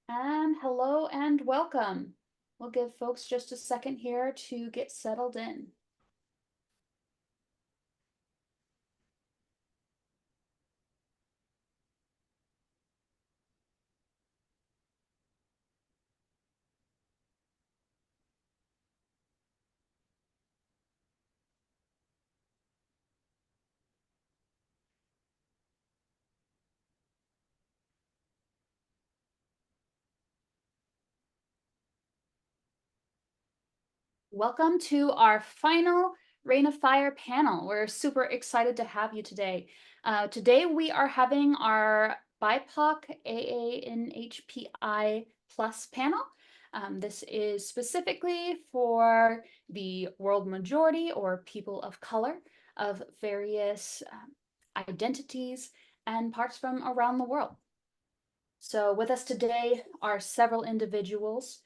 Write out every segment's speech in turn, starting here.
And hello and welcome. We'll give folks just a second here to get settled in. Welcome to our final Rain of Fire panel. We're super excited to have you today. Today we are having our BIPOC AANHPI Plus panel. This is specifically for the world majority or people of color of various identities and parts from around the world. So with us today are several individuals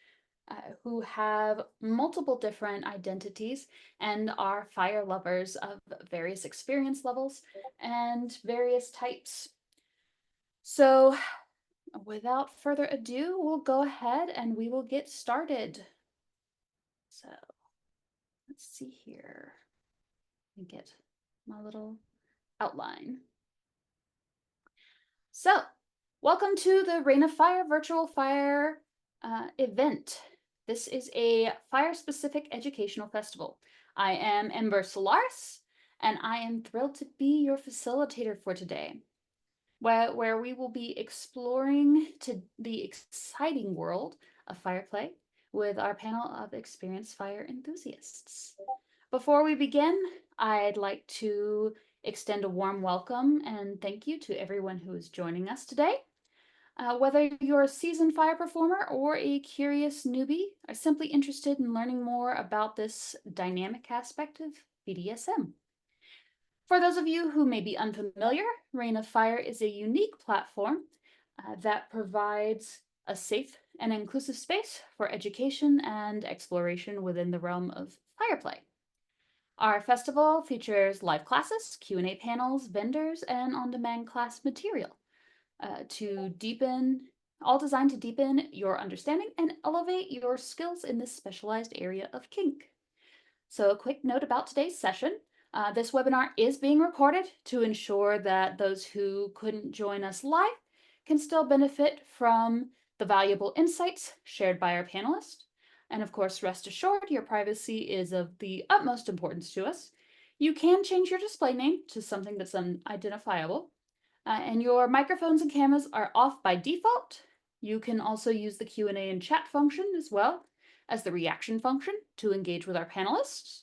who have multiple different identities and are fire lovers of various experience levels and various types. So without further ado, we'll go ahead and we will get started. So let's see here. Let me get my little outline. So welcome to the Rain of Fire virtual fire event. This is a fire-specific educational festival. I am Ember Solaris, and I am thrilled to be your facilitator for today, where we will be exploring to the exciting world of fire play with our panel of experienced fire enthusiasts. Before we begin, I'd like to extend a warm welcome and thank you to everyone who is joining us today. Whether you're a seasoned fire performer or a curious newbie, or simply interested in learning more about this dynamic aspect of BDSM. For those of you who may be unfamiliar, Reign of Fire is a unique platform that provides a safe and inclusive space for education and exploration within the realm of fire play. Our festival features live classes, Q&A panels, vendors, and on-demand class material all designed to deepen your understanding and elevate your skills in this specialized area of kink. So a quick note about today's session. This webinar is being recorded to ensure that those who couldn't join us live can still benefit from the valuable insights shared by our panelists. And of course, rest assured, your privacy is of the utmost importance to us. You can change your display name to something that's unidentifiable. And your microphones and cameras are off by default. You can also use the Q&A and chat function as well as the reaction function to engage with our panelists.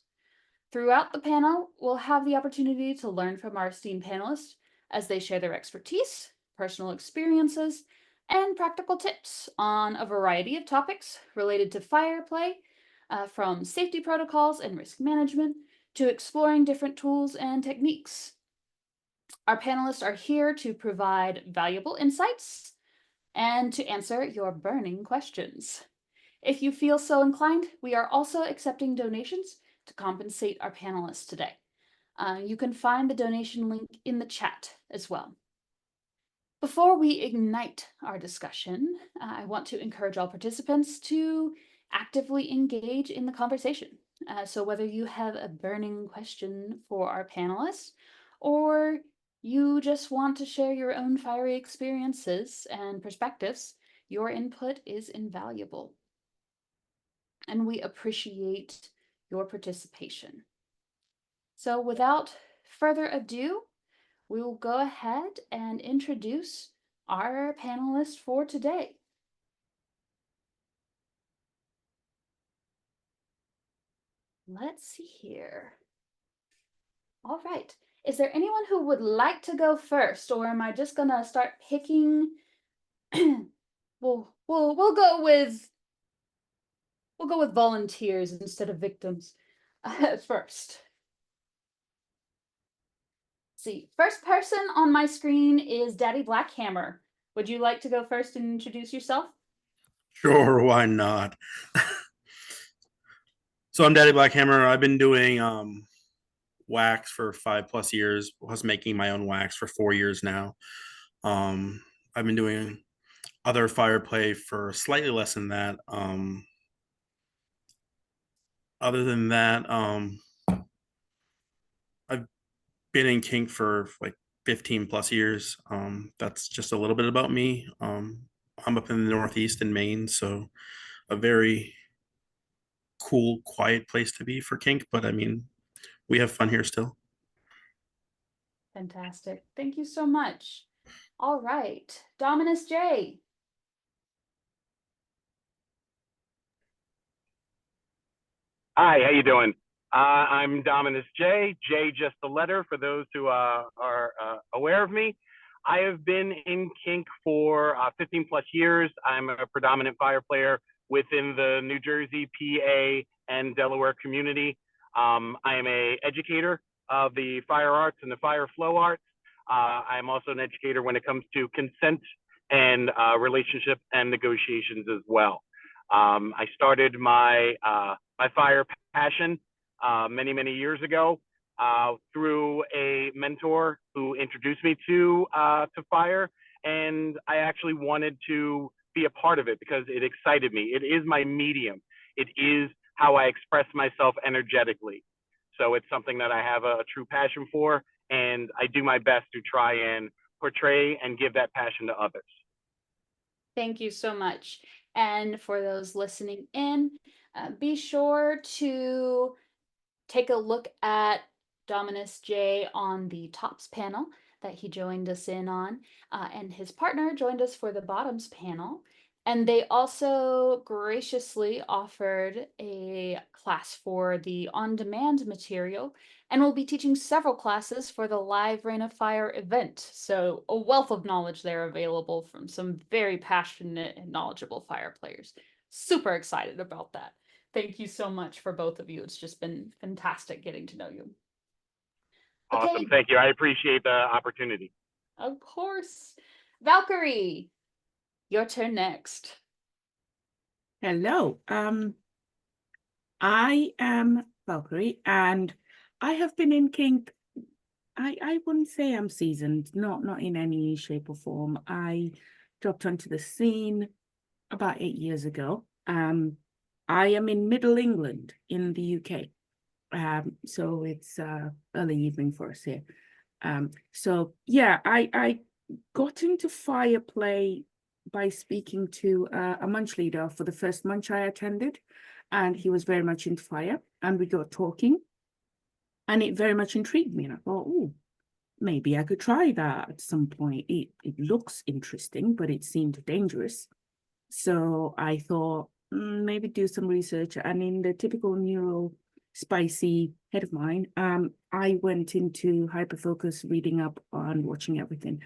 Throughout the panel, we'll have the opportunity to learn from our esteemed panelists as they share their expertise, personal experiences, and practical tips on a variety of topics related to fire play, from safety protocols and risk management to exploring different tools and techniques. Our panelists are here to provide valuable insights and to answer your burning questions. If you feel so inclined, we are also accepting donations to compensate our panelists today. You can find the donation link in the chat as well. Before we ignite our discussion, I want to encourage all participants to actively engage in the conversation. So whether you have a burning question for our panelists or you just want to share your own fiery experiences and perspectives, your input is invaluable. And we appreciate your participation. So without further ado, we will go ahead and introduce our panelists for today. Let's see here. All right. Is there anyone who would like to go first, or am I just gonna start picking? we'll go with volunteers instead of victims first. Let's see, first person on my screen is Daddy Blackhammer. Would you like to go first and introduce yourself? Sure, why not? So I'm Daddy Blackhammer. I've been doing wax for 5+ years. Was making my own wax for 4 years now. I've been doing other fire play for slightly less than that. Other than that, I've been in kink for like 15 plus years. That's just a little bit about me. I'm up in the Northeast in Maine, so a very cool, quiet place to be for kink. But I mean, we have fun here still. Fantastic. Thank you so much. All right, Dominus J. Hi, how you doing? I'm Dominus J. J, just the letter for those who are aware of me. I have been in kink for 15 plus years. I'm a predominant fire player within the New Jersey, PA, and Delaware community. I am a educator of the fire arts and the fire flow arts. I'm also an educator when it comes to consent and relationship and negotiations as well. I started my fire passion many years ago through a mentor who introduced me to fire, and I actually wanted to be a part of it because it excited me. It is my medium. It is how I express myself energetically. So it's something that I have a true passion for, and I do my best to try and portray and give that passion to others. Thank you so much. And for those listening in, be sure to take a look at Dominus J on the tops panel that he joined us in on, and his partner joined us for the bottoms panel. And they also graciously offered a class for the on-demand material, and will be teaching several classes for the live Rain of Fire event. So a wealth of knowledge there available from some very passionate and knowledgeable fire players. Super excited about that. Thank you so much for both of you. It's just been fantastic getting to know you. Awesome. Okay, Thank you. I appreciate the opportunity. of course. Valkyrie, your turn next. Hello. I am Valkyrie, and I have been in kink. I wouldn't say I'm seasoned, not in any shape or form. I dropped onto the scene about 8 years ago. I am in Middle England in the UK. So it's early evening for us here. So yeah, I got into fire play by speaking to a munch leader for the first munch I attended, and he was very much into fire, and we got talking, and it very much intrigued me, and I thought, oh, maybe I could try that at some point. It looks interesting, but it seemed dangerous. So I thought, maybe do some research, and in the typical neuro spicy head of mine, I went into hyperfocus, reading up on watching everything.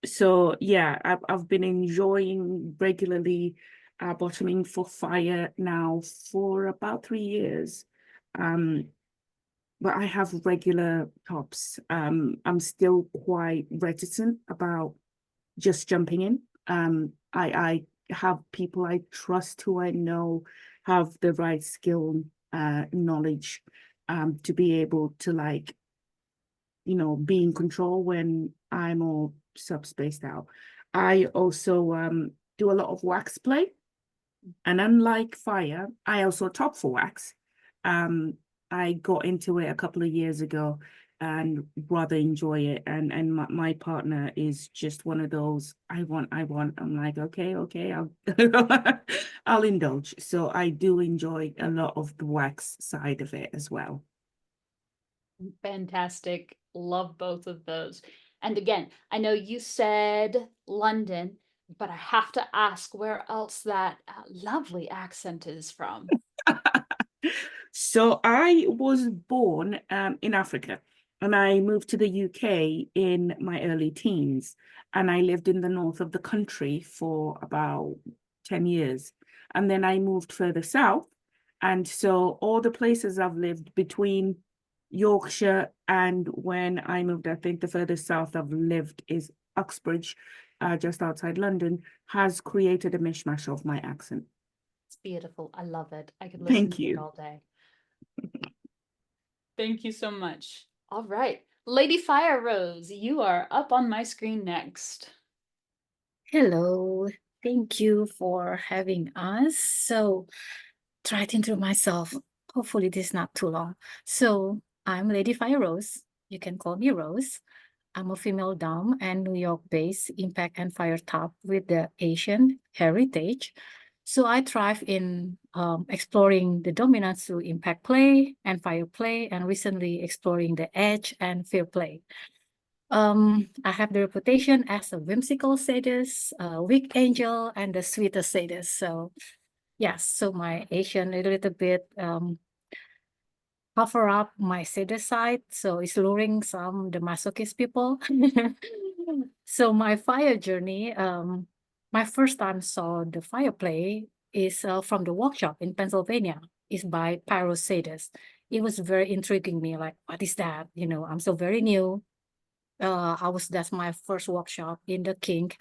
So yeah, I've been enjoying regularly bottoming for fire now for about 3 years. But I have regular tops. I'm still quite reticent about just jumping in. I have people I trust who I know have the right skill, knowledge, to be able to, like, be in control when I'm all subspaced out. I also do a lot of wax play, and unlike fire, I also top for wax. I got into it a couple of years ago and rather enjoy it. And my partner is just one of those, I want. I'm like, okay, I'll I'll indulge. So I do enjoy a lot of the wax side of it as well. Fantastic. Love both of those. And again, I know you said London, but I have to ask where else that lovely accent is from. So I was born in Africa, and I moved to the UK in my early teens, and I lived in the north of the country for about 10 years. And then I moved further south. And so all the places I've lived between Yorkshire and when I moved, I think the furthest south I've lived is Uxbridge, just outside London, has created a mishmash of my accent. It's beautiful. I love it. I could listen Thank to it you. all day. Thank you so much. All right. Lady Fire Rose, you are up on my screen next. Hello, thank you for having us. So, try to introduce myself. Hopefully, this is not too long. So, I'm Lady Fire Rose. You can call me Rose. I'm a female dom and New York-based impact and fire top with the Asian heritage. So I thrive in exploring the dominance through impact play and fire play, and recently exploring the edge and fear play. I have the reputation as a whimsical sadist, a weak angel, and the sweetest sadist. So yes, so my Asian a little bit cover up my sadist side, so it's luring some the masochist people. So my fire journey, my first time saw the fire play is from the workshop in Pennsylvania. It's by Pyro Sadist. It was very intriguing me, like, what is that? You know, I'm so very new. That's my first workshop in the kink.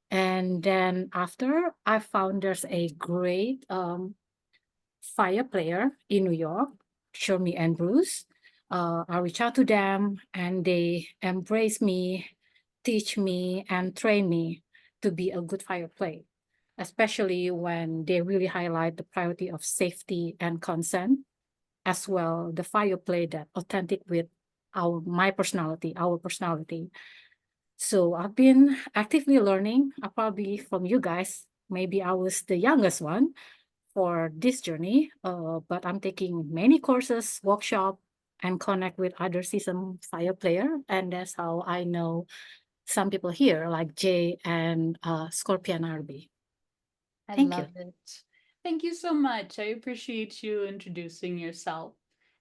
And then after I found there's a great fire player in New York, Shermy and Bruce. I reach out to them and they embrace me, teach me, and train me to be a good fire play, especially when they really highlight the priority of safety and consent, as well the fire play that authentic with our personality. So I've been actively learning, probably from you guys. Maybe I was the youngest one for this journey, but I'm taking many courses, workshop, and connect with other seasoned fire player, and that's how I know some people here, like Jay and Scorpion RB. I Thank you. love it. Thank you so much. I appreciate you introducing yourself.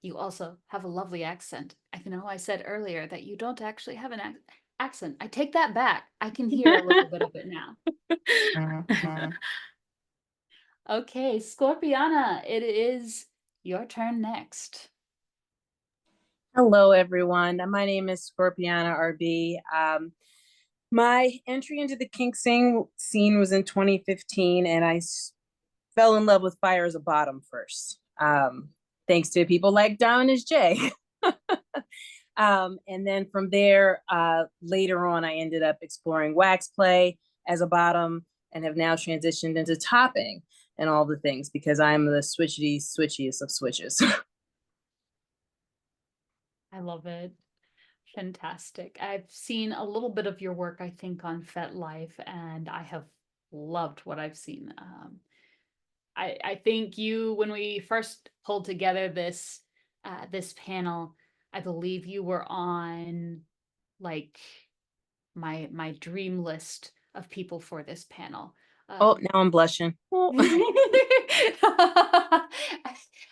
You also have a lovely accent. I know I said earlier that you don't actually have an accent. I take that back. I can hear a little bit of it now. Okay, Scorpiana, it is your turn next. Hello, everyone. My name is Scorpiana RB. My entry into the kink scene was in 2015, and I fell in love with fire as a bottom first, thanks to people like Dominus J. And then from there, later on, I ended up exploring wax play as a bottom and have now transitioned into topping and all the things because I'm the switchiest of switches. I love it. Fantastic. I've seen a little bit of your work, I think, on FetLife, and I have loved what I've seen. I think when we first pulled together this panel, I believe you were on like my dream list of people for this panel. Oh, now I'm blushing.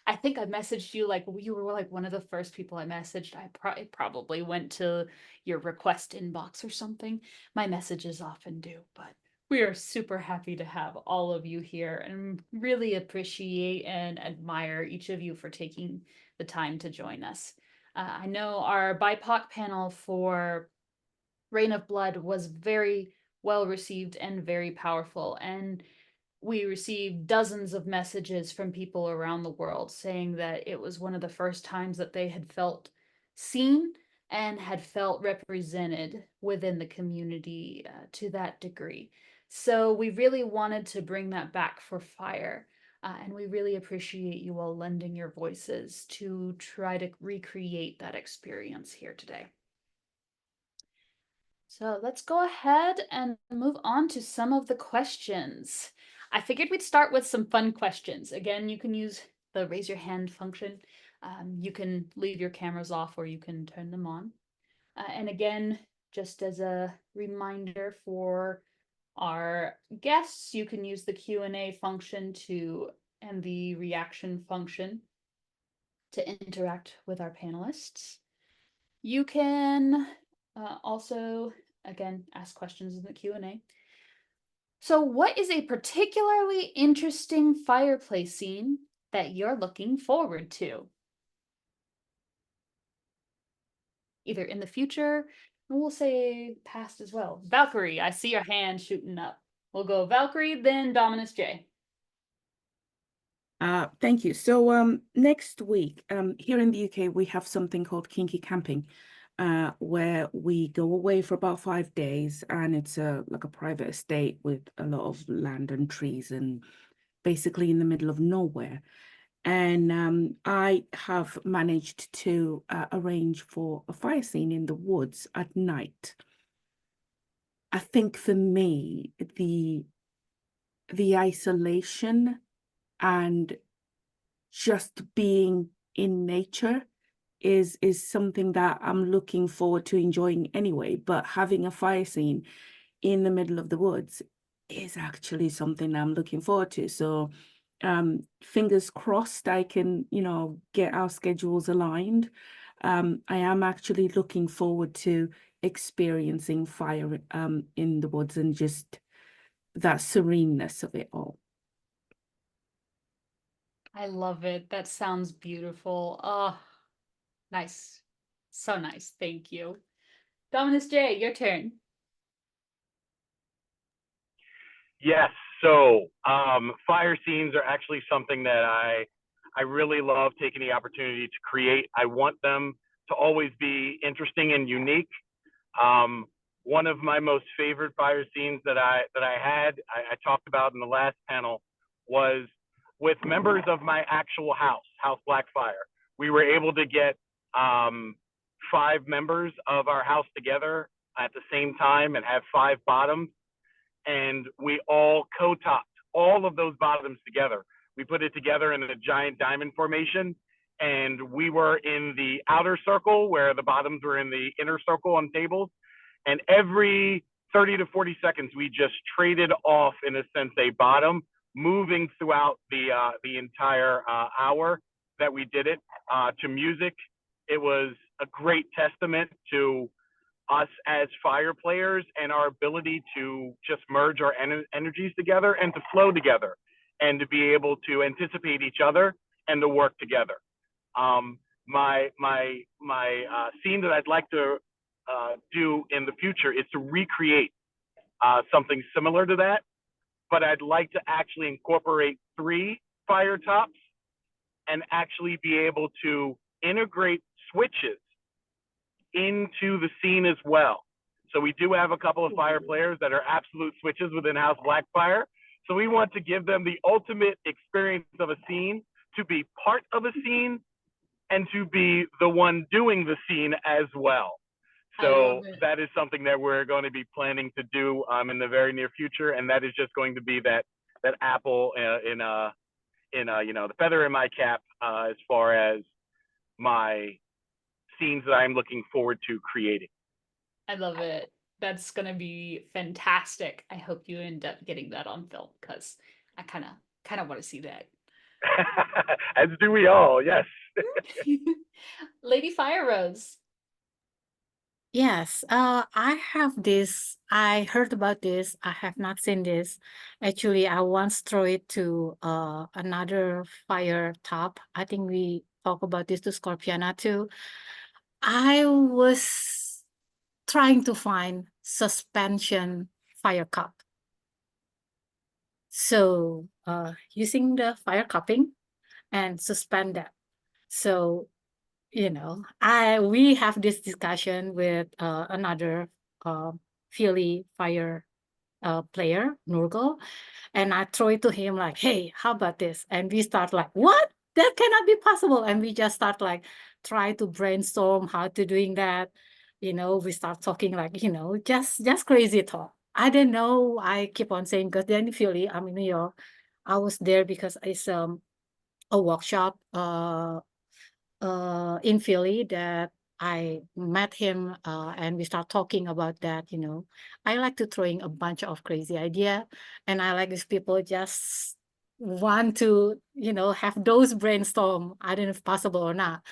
I think I messaged you, like you were like one of the first people I messaged. It probably went to your request inbox or something. My messages often do, but we are super happy to have all of you here and really appreciate and admire each of you for taking the time to join us. I know our BIPOC panel for Reign of Blood was very well received and very powerful, and we received dozens of messages from people around the world saying that it was one of the first times that they had felt seen and had felt represented within the community to that degree. So we really wanted to bring that back for Fire. And we really appreciate you all lending your voices to try to recreate that experience here today. So let's go ahead and move on to some of the questions. I figured we'd start with some fun questions. Again, you can use the raise your hand function. You can leave your cameras off or you can turn them on. And again, just as a reminder for our guests, you can use the Q&A function and the reaction function to interact with our panelists. You can also, again, ask questions in the Q&A. So what is a particularly interesting fireplace scene that you're looking forward to? Either in the future, and we'll say past as well. Valkyrie, I see your hand shooting up. We'll go Valkyrie, then Dominus J. Thank you. So next week, here in the UK, we have something called Kinky Camping. where we go away for about 5 days, and it's like a private estate with a lot of land and trees, and basically in the middle of nowhere. And I have managed to arrange for a fire scene in the woods at night. I think for me, the isolation and just being in nature is something that I'm looking forward to enjoying anyway. But having a fire scene in the middle of the woods is actually something I'm looking forward to. So fingers crossed I can, get our schedules aligned. I am actually looking forward to experiencing fire in the woods and just that sereneness of it all. I love it. That sounds beautiful. Oh, nice. So nice. Thank you. Dominus J, your turn. Yes. So fire scenes are actually something that I really love taking the opportunity to create. I want them to always be interesting and unique. One of my most favorite fire scenes that I talked about in the last panel was with members of my actual house Blackfire. We were able to get 5 members of our house together at the same time and have 5 bottoms, and we all co-topped all of those bottoms together. We put it together in a giant diamond formation, and we were in the outer circle where the bottoms were in the inner circle on tables. And every 30 to 40 seconds, we just traded off, in a sense, a bottom, moving throughout the entire hour that we did it to music. It was a great testament to us as fire players and our ability to just merge our energies together and to flow together and to be able to anticipate each other and to work together. My scene that I'd like to do in the future is to recreate something similar to that, but I'd like to actually incorporate 3 fire tops and actually be able to integrate switches into the scene as well. So we do have a couple of fire players that are absolute switches within House Blackfire. So we want to give them the ultimate experience of a scene, to be part of a scene and to be the one doing the scene as well. So that is something that we're going to be planning to do in the very near future, and that is just going to be that apple in the feather in my cap as far as my scenes that I'm looking forward to creating. I love it. That's gonna be fantastic. I hope you end up getting that on film, because I kind of want to see that. As do we all, yes. Lady Fire Rose. Yes, I have this. I heard about this. I have not seen this. Actually, I once throw it to another fire top. I think we talk about this to Scorpiana too. I was trying to find suspension fire cup. So using the fire cupping and suspend that. So we have this discussion with another Philly fire player, Nurgle, and I throw it to him like, hey, how about this? And we start like, what? That cannot be possible. And we just start like, try to brainstorm how to doing that. We start talking like, just crazy talk. I don't know. I keep on saying, because then in Philly, I'm in New York. I was there because it's a workshop in Philly that I met him and we start talking about that. I like to throw in a bunch of crazy idea, and I like these people just want to have those brainstorm. I don't know if possible or not,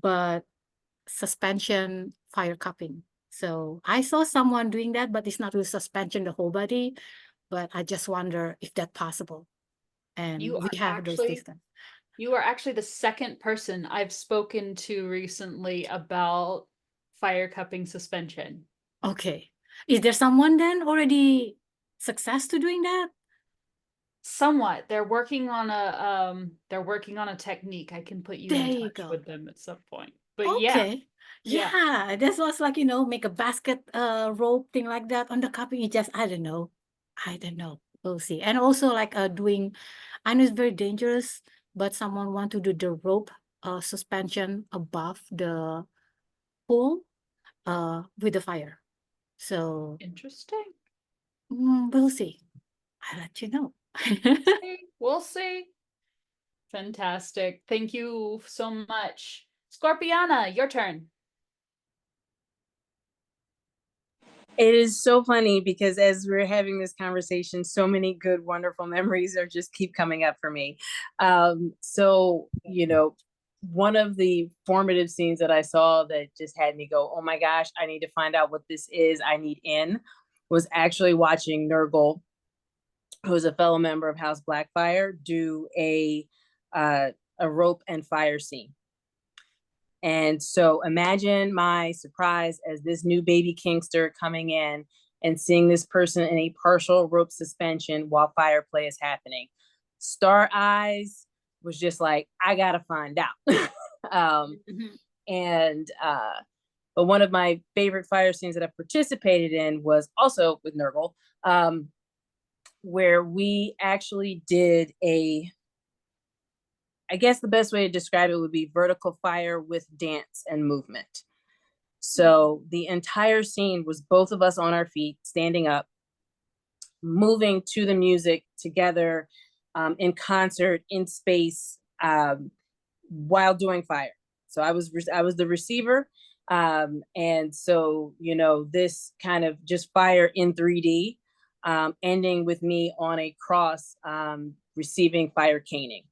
but suspension fire cupping. So I saw someone doing that, but it's not with suspension the whole body, but I just wonder if that's possible. And we have those discussions. You are actually the second person I've spoken to recently about fire cupping suspension. Okay. Is there someone then already success to doing that? Somewhat. They're working on a technique. I can put you in touch with them at some point. But yeah, Okay. Yeah, this was like, make a basket rope thing like that on the cupping. It just, I don't know. I don't know. We'll see. And also like doing, I know it's very dangerous, but someone want to do the rope suspension above the pool with the fire. So interesting. we'll see. I'll let you know. We'll see. Fantastic. Thank you so much. Scorpiana, your turn. It is so funny because as we're having this conversation, so many good, wonderful memories are just keep coming up for me. So, one of the formative scenes that I saw that just had me go, oh my gosh, I need to find out what this is. I need in, was actually watching Nurgle, who's a fellow member of House Blackfire, do a rope and fire scene. And so imagine my surprise as this new baby Kingster coming in and seeing this person in a partial rope suspension while fire play is happening. Star Eyes was just like, I gotta find out. But one of my favorite fire scenes that I participated in was also with Nurgle, where we actually did I guess the best way to describe it would be vertical fire with dance and movement. So the entire scene was both of us on our feet, standing up, moving to the music together, in concert, in space, while doing fire. So I was the receiver. And so, this kind of just fire in 3D, ending with me on a cross, receiving fire caning.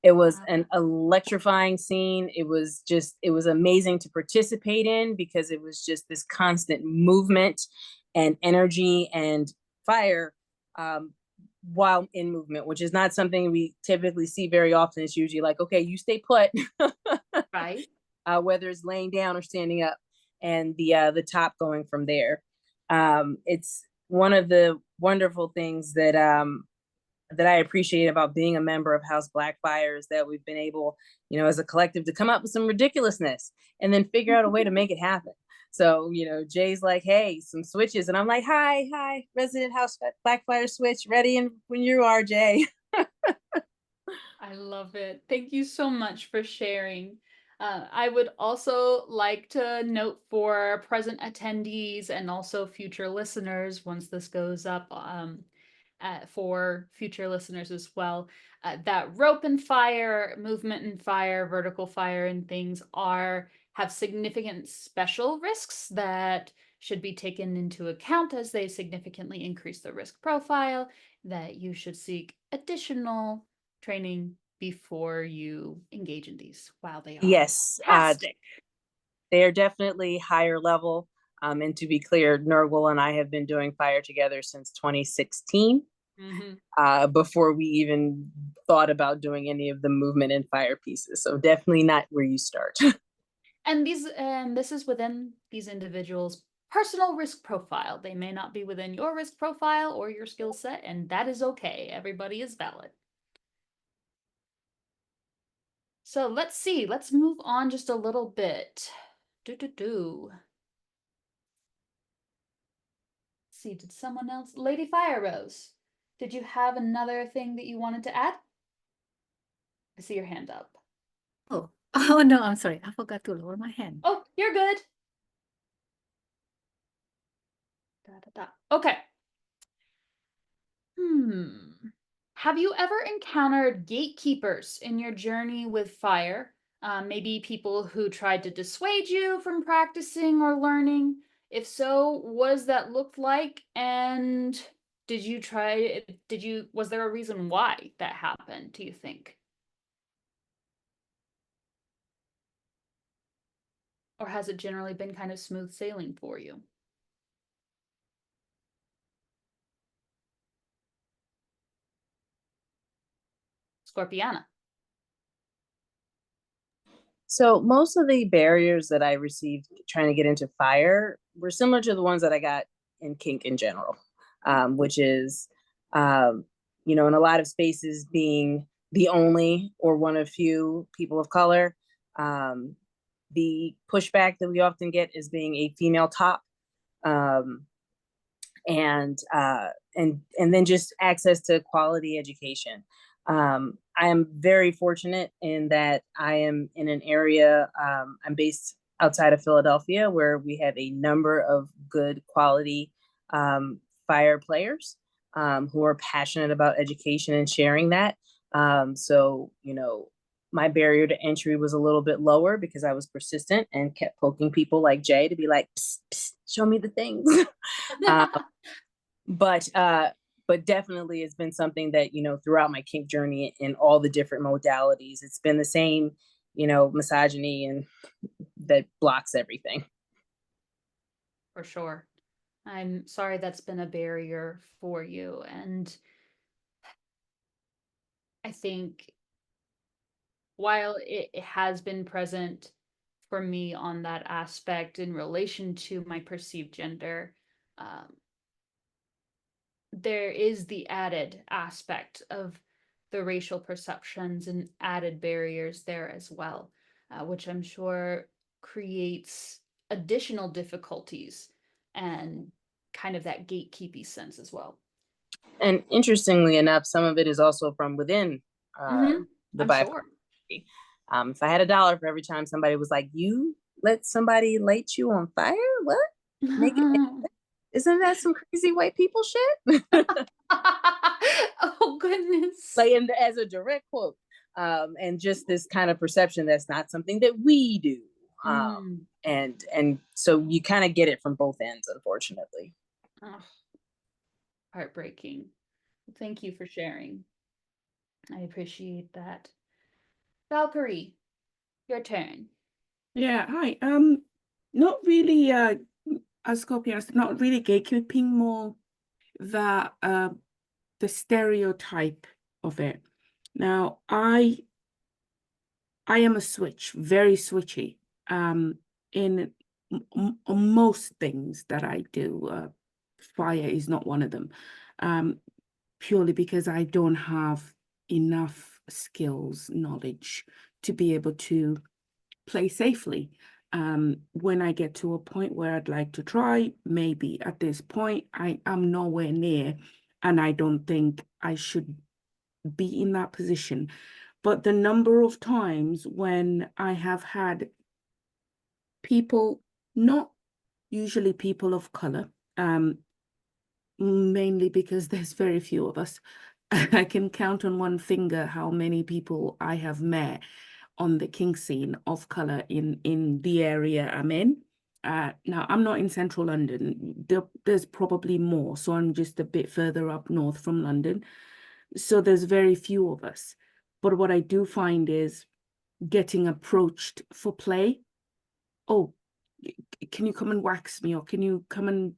It was an electrifying scene. It was amazing to participate in because it was just this constant movement and energy and fire while in movement, which is not something we typically see very often. It's usually like, okay, you stay put, right? Whether it's laying down or standing up, and the top going from there. It's one of the wonderful things that I appreciate about being a member of House Blackfire is that we've been able, as a collective, to come up with some ridiculousness and then figure out a way to make it happen. So, Jay's like, hey, some switches. And I'm like, hi, resident House Blackfire switch, ready and when you are, Jay. I love it. Thank you so much for sharing. I would also like to note for present attendees and also future listeners, once this goes up, for future listeners as well, that rope and fire, movement and fire, vertical fire and things have significant special risks that should be taken into account as they significantly increase the risk profile, that you should seek additional training before you engage in these while they are Yes, fantastic. they are definitely higher level. And to be clear, Nurgle and I have been doing fire together since 2016. Before we even thought about doing any of the movement and fire pieces. So definitely not where you start. And this is within these individuals' personal risk profile. They may not be within your risk profile or your skill set, and that is okay. Everybody is valid. So let's see. Let's move on just a little bit. Let's see, did someone else? Lady Fire Rose, did you have another thing that you wanted to add? I see your hand up. Oh no, I'm sorry. I forgot to lower my hand. Oh, you're good. Okay. Have you ever encountered gatekeepers in your journey with fire? Maybe people who tried to dissuade you from practicing or learning? If so, what does that look like? And was there a reason why that happened, do you think? Or has it generally been kind of smooth sailing for you? Scorpiana. So most of the barriers that I received trying to get into fire were similar to the ones that I got in kink in general, which is, in a lot of spaces being the only or one of few people of color, the pushback that we often get is being a female top. And then just access to quality education. I am very fortunate in that I am in an area, I'm based outside of Philadelphia, where we have a number of good quality fire players who are passionate about education and sharing that. So, you know, my barrier to entry was a little bit lower because I was persistent and kept poking people like Jay to be like, psst, psst, show me the things. But definitely it's been something that, you know, throughout my kink journey in all the different modalities, it's been the same, you know, misogyny and that blocks everything. For sure. I'm sorry that's been a barrier for you. And I think while it has been present for me on that aspect in relation to my perceived gender, there is the added aspect of the racial perceptions and added barriers there as well, which I'm sure creates additional difficulties and kind of that gatekeepy sense as well. And interestingly enough, some of it is also from within the BIPOC. Sure. If I had $1 for every time somebody was like, "You let somebody light you on fire? What? Make it? Isn't that some crazy white people shit?" Oh goodness. Like, as a direct quote, and just this kind of perception that's not something that we do. And so you kind of get it from both ends, unfortunately. Oh, heartbreaking. Thank you for sharing. I appreciate that. Valkyrie, your turn. Yeah, hi. Not really as Scorpion, not really gatekeeping, more that the stereotype of it. Now, I am a switch, very switchy. In most things that I do, fire is not one of them. Purely because I don't have enough skills, knowledge to be able to play safely. When I get to a point where I'd like to try, maybe at this point, I am nowhere near, and I don't think I should be in that position. But the number of times when I have had people, not usually people of color, mainly because there's very few of us. I can count on one finger how many people I have met on the kink scene of color in the area I'm in. Now, I'm not in central London. There's probably more, so I'm just a bit further up north from London. So there's very few of us. But what I do find is getting approached for play. Oh, can you come and wax me? Or can you come and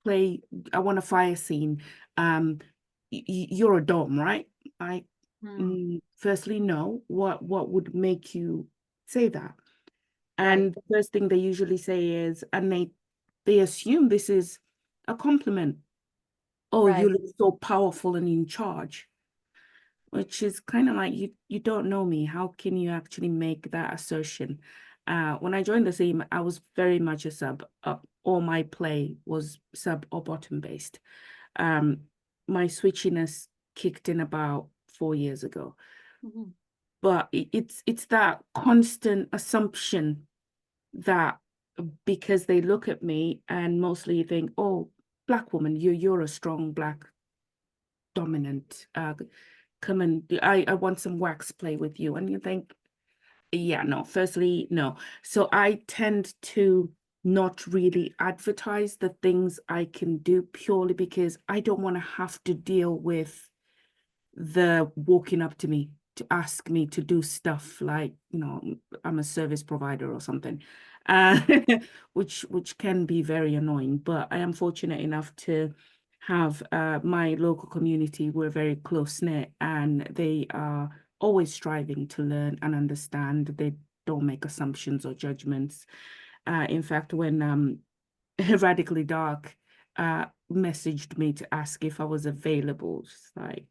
play? I want a fire scene. You're a dom, right? Firstly, no. What would make you say that? And the first thing they usually say is, and they assume this is a compliment. Oh, you look so powerful and in charge, which is kind of like, you don't know me. How can you actually make that assertion? When I joined the team, I was very much a sub. All my play was sub or bottom based. My switchiness kicked in about 4 years ago. But it's that constant assumption that because they look at me and mostly think, oh, Black woman, you're a strong Black dominant. Come and I want some wax play with you. And you think, yeah, no, firstly, no. So I tend to not really advertise the things I can do purely because I don't want to have to deal with the walking up to me to ask me to do stuff like, you know, I'm a service provider or something, which can be very annoying. But I am fortunate enough to have my local community. We're very close-knit and they are always striving to learn and understand. They don't make assumptions or judgments. In fact, when Radically Dark messaged me to ask if I was available, just like,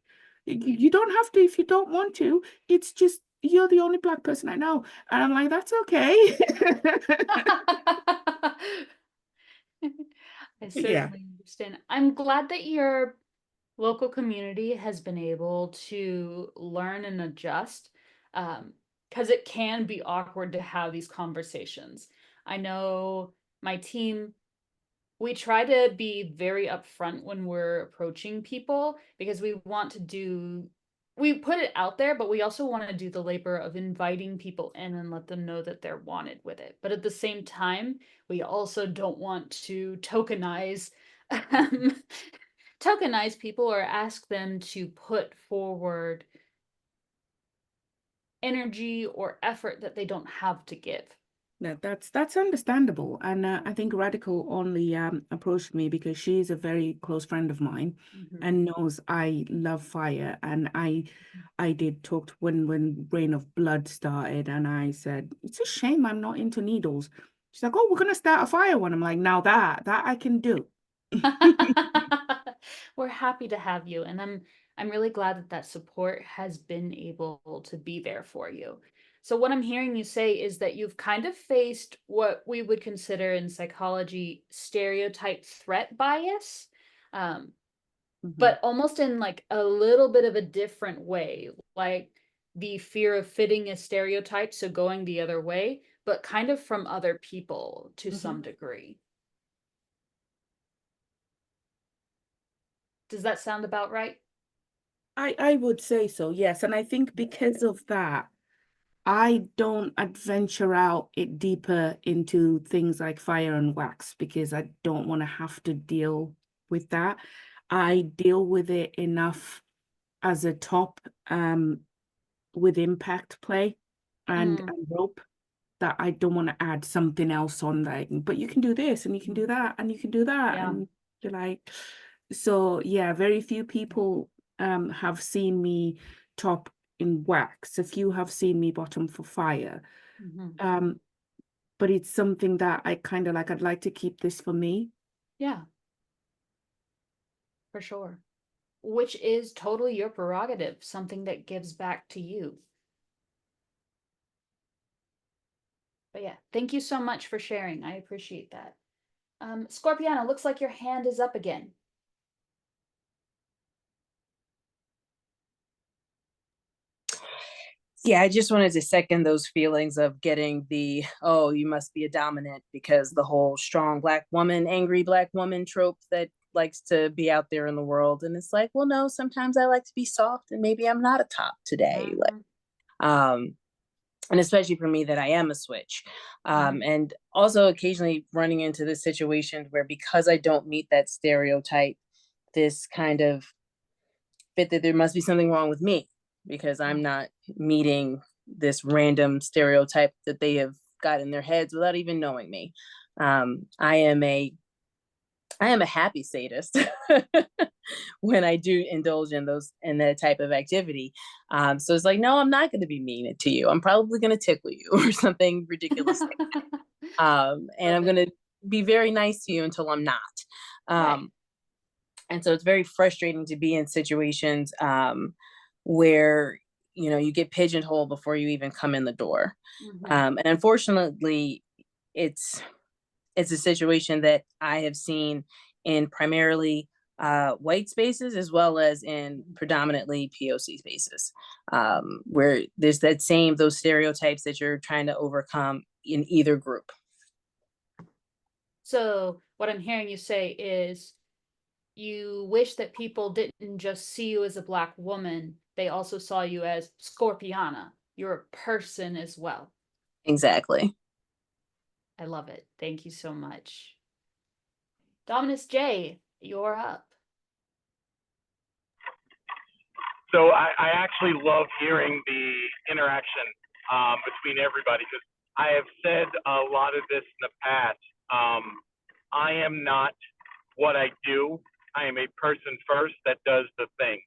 you don't have to if you don't want to. It's just you're the only Black person I know. And I'm like, that's okay. I Yeah. certainly understand. I'm glad that your local community has been able to learn and adjust, because it can be awkward to have these conversations. I know my team, we try to be very upfront when we're approaching people because we put it out there, but we also want to do the labor of inviting people in and let them know that they're wanted with it. But at the same time, we also don't want to um, tokenize people or ask them to put forward energy or effort that they don't have to give. That's understandable. And I think Radical only approached me because she's a very close friend of mine and knows I love fire. And I did talk to when Rain of Blood started, and I said, it's a shame I'm not into needles. She's like, oh, we're gonna start a fire one. I'm like, now that I can do. We're happy to have you, and I'm really glad that that support has been able to be there for you. So what I'm hearing you say is that you've kind of faced what we would consider in psychology stereotype threat bias, um, but almost in like a little bit of a different way, like the fear of fitting a stereotype, so going the other way, but kind of from other people to some degree. Does that sound about right? I would say so, yes. And I think because of that, I don't adventure out it deeper into things like fire and wax because I don't want to have to deal with that. I deal with it enough as a top with impact play and rope that I don't want to add something else on there. But you can do this and you can do that and you can do that. Yeah. And you're like, so yeah, very few people have seen me top in wax. A few have seen me bottom for fire. But it's something that I kind of like, I'd like to keep this for me. Yeah, for sure. Which is totally your prerogative, something that gives back to you. But yeah, thank you so much for sharing. I appreciate that. Scorpiana, looks like your hand is up again. Yeah, I just wanted to second those feelings of getting the, oh, you must be a dominant, because the whole strong Black woman, angry Black woman trope that likes to be out there in the world. And it's like, well, no, sometimes I like to be soft and maybe I'm not a top today. And especially for me that I am a switch. And also occasionally running into this situation where, because I don't meet that stereotype, this kind of fit that there must be something wrong with me because I'm not meeting this random stereotype that they have got in their heads without even knowing me. I am a happy sadist when I do indulge in that type of activity. So it's like, no, I'm not going to be mean to you. I'm probably going to tickle you or something ridiculous. And I'm going to be very nice to you until I'm not. And so it's very frustrating to be in situations where, you know, you get pigeonholed before you even come in the door. And unfortunately, it's a situation that I have seen in primarily white spaces as well as in predominantly POC spaces, where there's those stereotypes that you're trying to overcome in either group. So what I'm hearing you say is you wish that people didn't just see you as a Black woman, they also saw you as Scorpiana. You're a person as well. Exactly. I love it. Thank you so much. Dominus J, you're up. So I actually love hearing the interaction between everybody, because I have said a lot of this in the past. I am not what I do. I am a person first that does the things.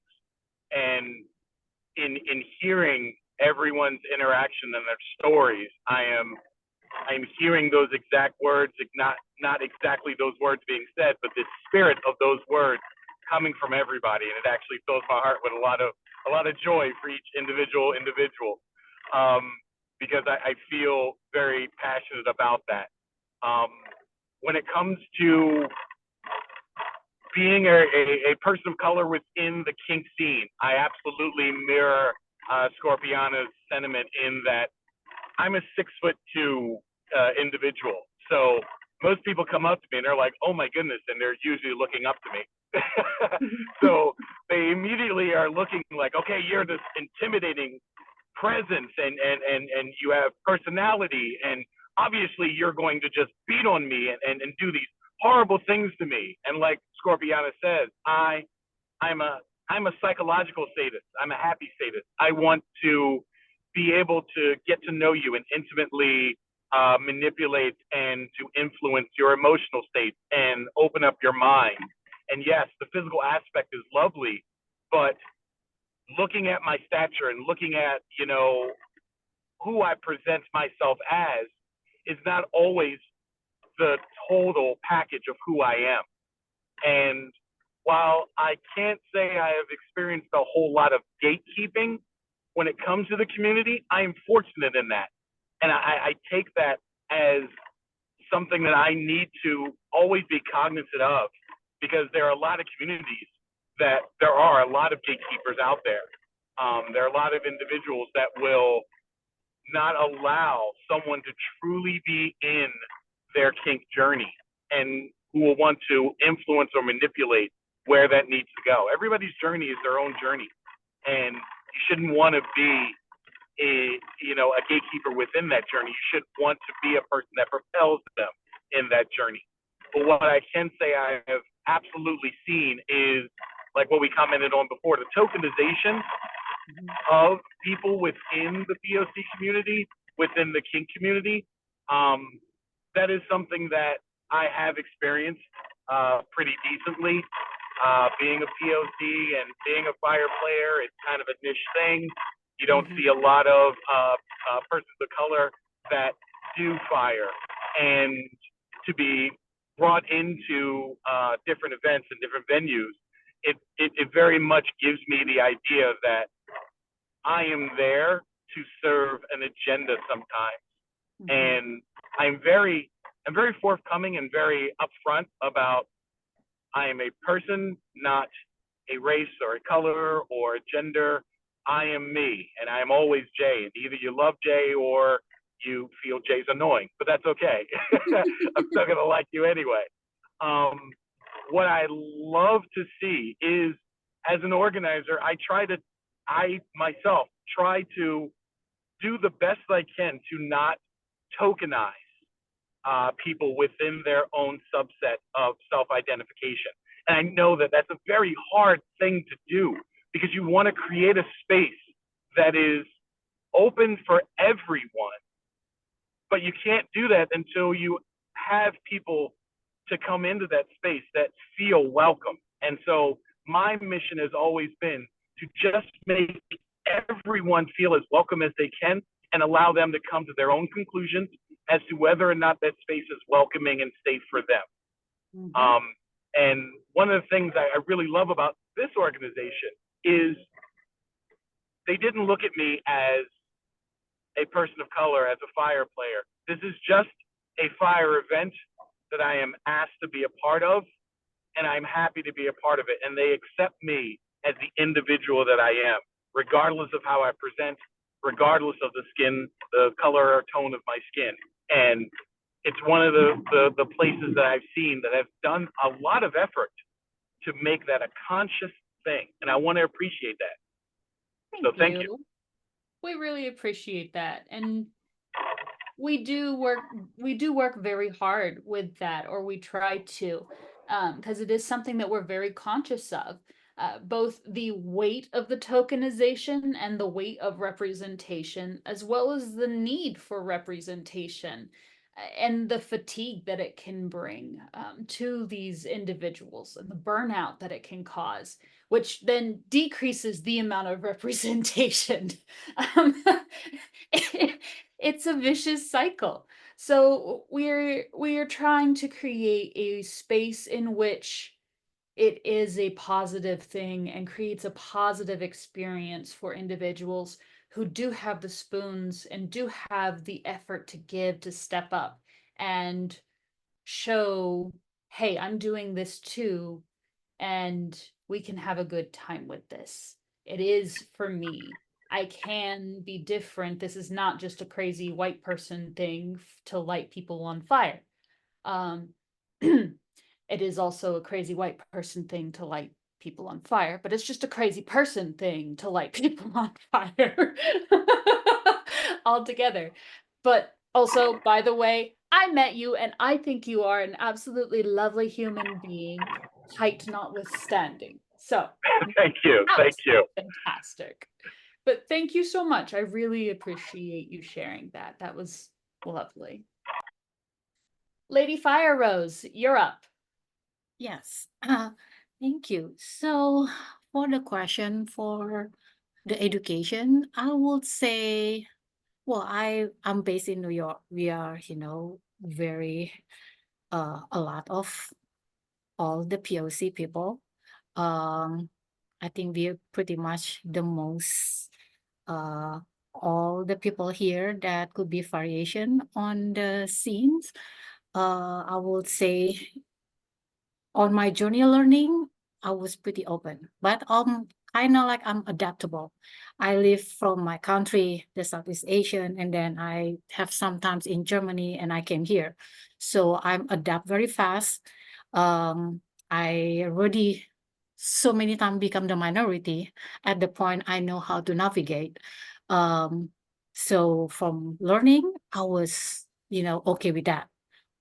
And in hearing everyone's interaction and their stories, I'm hearing those exact words, not exactly those words being said, but the spirit of those words coming from everybody, and it actually fills my heart with a lot of joy for each individual. because I feel very passionate about that. When it comes to being a person of color within the kink scene, I absolutely mirror Scorpiana's sentiment in that I'm a 6'2" individual. So most people come up to me and they're like, "Oh my goodness," and they're usually looking up to me. So they immediately are looking like, "Okay, you're this intimidating presence, and you have personality, and obviously you're going to just beat on me and do these horrible things to me." And like Scorpiana says, I'm a psychological sadist. I'm a happy sadist. I want to be able to get to know you and intimately manipulate and to influence your emotional state and open up your mind. And yes, the physical aspect is lovely, but looking at my stature and looking at, who I present myself as is not always the total package of who I am. And while I can't say I have experienced a whole lot of gatekeeping when it comes to the community, I am fortunate in that. And I take that as something that I need to always be cognizant of, because there are a lot of communities that there are a lot of gatekeepers out there. There are a lot of individuals that will not allow someone to truly be in their kink journey, and who will want to influence or manipulate where that needs to go. Everybody's journey is their own journey, and you shouldn't want to be a gatekeeper within that journey. You should want to be a person that propels them in that journey. But what I can say I have absolutely seen is, like what we commented on before, the tokenization of people within the POC community, within the kink community. That is something that I have experienced pretty decently. Being a POC and being a fire player, it's kind of a niche thing. You don't see a lot of persons of color that do fire, and to be brought into different events and different venues, it very much gives me the idea that I am there to serve an agenda sometimes. And I'm very forthcoming and very upfront about, I am a person, not a race or a color or a gender. I am me, and I am always Jay. And either you love Jay or you feel Jay's annoying, but that's okay. I'm still gonna like you anyway. What I love to see is, as an organizer, I myself try to do the best I can to not tokenize people within their own subset of self-identification. And I know that that's a very hard thing to do, because you want to create a space that is open for everyone, but you can't do that until you have people to come into that space that feel welcome. And so my mission has always been to just make everyone feel as welcome as they can, and allow them to come to their own conclusions as to whether or not that space is welcoming and safe for them. And one of the things I really love about this organization is they didn't look at me as a person of color, as a fire player. This is just a fire event that I am asked to be a part of, and I'm happy to be a part of it. And they accept me as the individual that I am, regardless of how I present, regardless of the color or tone of my skin. And it's one of the places that I've seen that have done a lot of effort to make that a conscious thing. And I want to appreciate that. Thank you. We really appreciate that. And we do work very hard with that, or we try to, because it is something that we're very conscious of. Both the weight of the tokenization and the weight of representation, as well as the need for representation, and the fatigue that it can bring to these individuals, and the burnout that it can cause, which then decreases the amount of representation. It's a vicious cycle. So we're trying to create a space in which it is a positive thing and creates a positive experience for individuals who do have the spoons and do have the effort to give, to step up and show, hey, I'm doing this too, and we can have a good time with this. It is for me. I can be different. This is not just a crazy white person thing to light people on fire. It is also a crazy white person thing to light people on fire, but it's just a crazy person thing to light people on fire altogether. But also, by the way, I met you and I think you are an absolutely lovely human being, height notwithstanding. So, Thank you. Thank you. fantastic. But thank you so much. I really appreciate you sharing that. That was lovely. Lady Fire Rose, you're up. Yes, thank you. So for the question for the education, I would say, well, I'm based in New York. We are, very a lot of all the POC people. I think we're pretty much the most all the people here that could be variation on the scenes. I would say on my journey learning, I was pretty open, but kind of like I'm adaptable. I live from my country, the Southeast Asian, and then I have sometimes in Germany, and I came here, so I'm adapt very fast. I already so many times become the minority at the point I know how to navigate. So from learning, I was okay with that,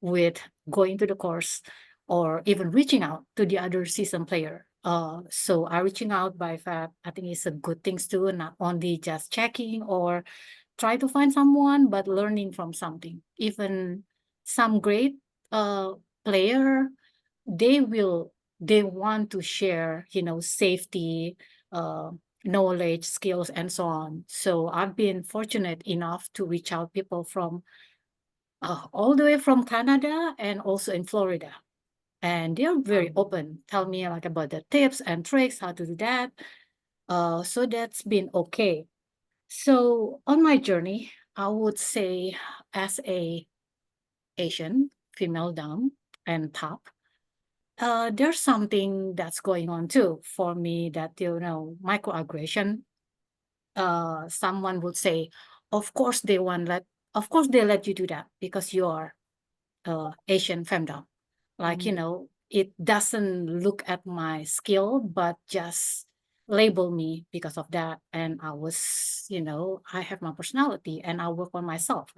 with going to the course or even reaching out to the other season player. So I reaching out by fact, I think it's a good thing to do, not only just checking or try to find someone, but learning from something. Even some great player, they want to share, safety, knowledge, skills, and so on. So I've been fortunate enough to reach out people from all the way from Canada and also in Florida. And they're very open, tell me like about the tips and tricks, how to do that. So that's been okay. So on my journey, I would say as a Asian female down and top, there's something that's going on too for me that, microaggression. Someone would say, of course of course they let you do that because you're Asian femdom. Like, it doesn't look at my skill, but just label me because of that. And I was, I have my personality and I work on myself.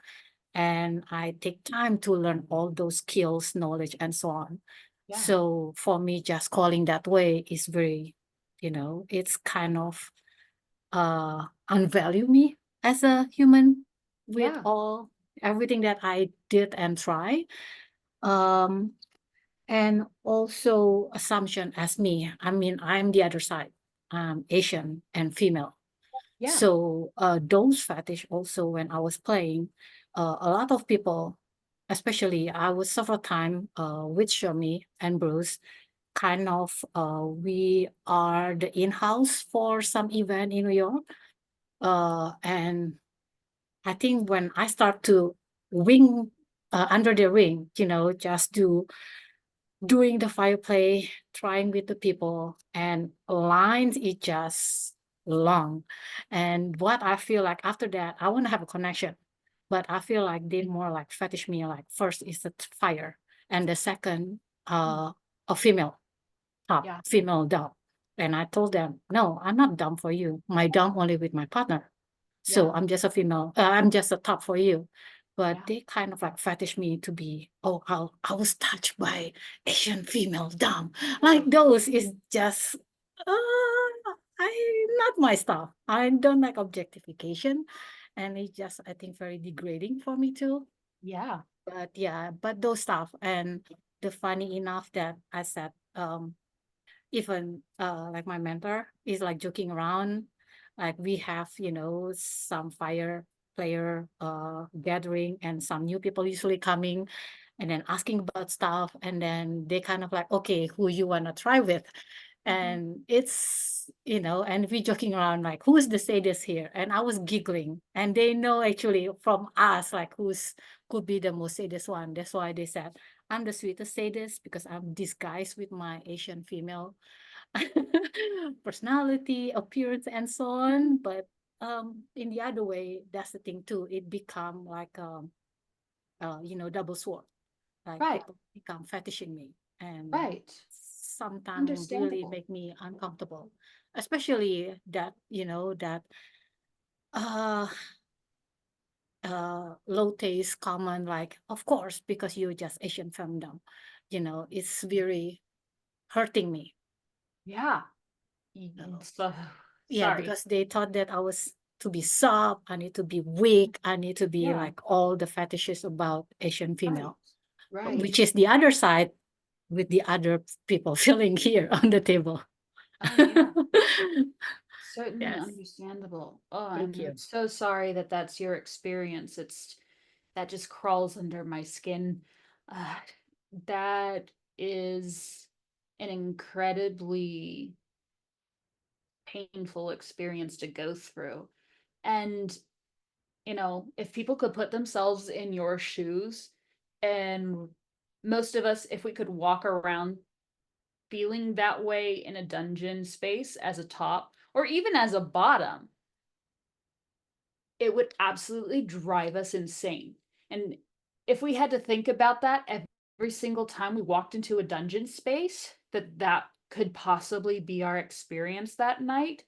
And I take time to learn all those skills, knowledge, and so on. Yeah. So for me, just calling that way is very, it's kind of unvalue me as a human with Yeah. everything that I did and try. And also assumption as me. I mean, I'm the other side. I'm Asian and female. Yeah. So those fetish also when I was playing, a lot of people, especially I was several times with Shami and Bruce, kind of we are the in-house for some event in New York. And I think when I start to wing under the ring, just doing the fire play, trying with the people, and lines is just long. And what I feel like after that, I want to have a connection, but I feel like they more like fetish me. Like first is the fire, and the second, a female top, Yeah. female dom. And I told them, no, I'm not dumb for you. My dumb only with my partner. So Yeah. I'm just a female. I'm just a top for you. But Yeah. they kind of like fetish me to be, oh, I was touched by Asian female dumb. Like those is just, not my stuff. I don't like objectification. And it's just, I think, very degrading for me too. Yeah. But yeah, but those stuff. And the funny enough that I said, even like my mentor is like joking around, like we have some fire player gathering and some new people usually coming and then asking about stuff, and then they kind of like, okay, who you want to try with? And it's, and we joking around like, who's the sadist here? And I was giggling, and they know actually from us like could be the most sadist one. That's why they said I'm the sweetest sadist, because I'm disguised with my Asian female personality, appearance, and so on. But in the other way, that's the thing too. It become like double sword. Like Right. people become fetishing me, and Right. sometimes really Understandable. make me uncomfortable, especially that uh low taste common, like, of course, because you're just Asian femdom, it's very hurting me. Yeah. So, Yeah, sorry. because they thought that I was to be soft, I need to be weak, I need to be Yeah. like all the fetishes about Asian female, Right. which is the other side with the other people feeling here on the table. Oh, yeah. Certainly Yes. understandable. Oh, Thank I'm you. so sorry that that's your experience. That just crawls under my skin. Uh, that is an incredibly painful experience to go through. And, if people could put themselves in your shoes, and most of us, if we could walk around feeling that way in a dungeon space as a top or even as a bottom, it would absolutely drive us insane. And if we had to think about that every single time we walked into a dungeon space, that could possibly be our experience that night,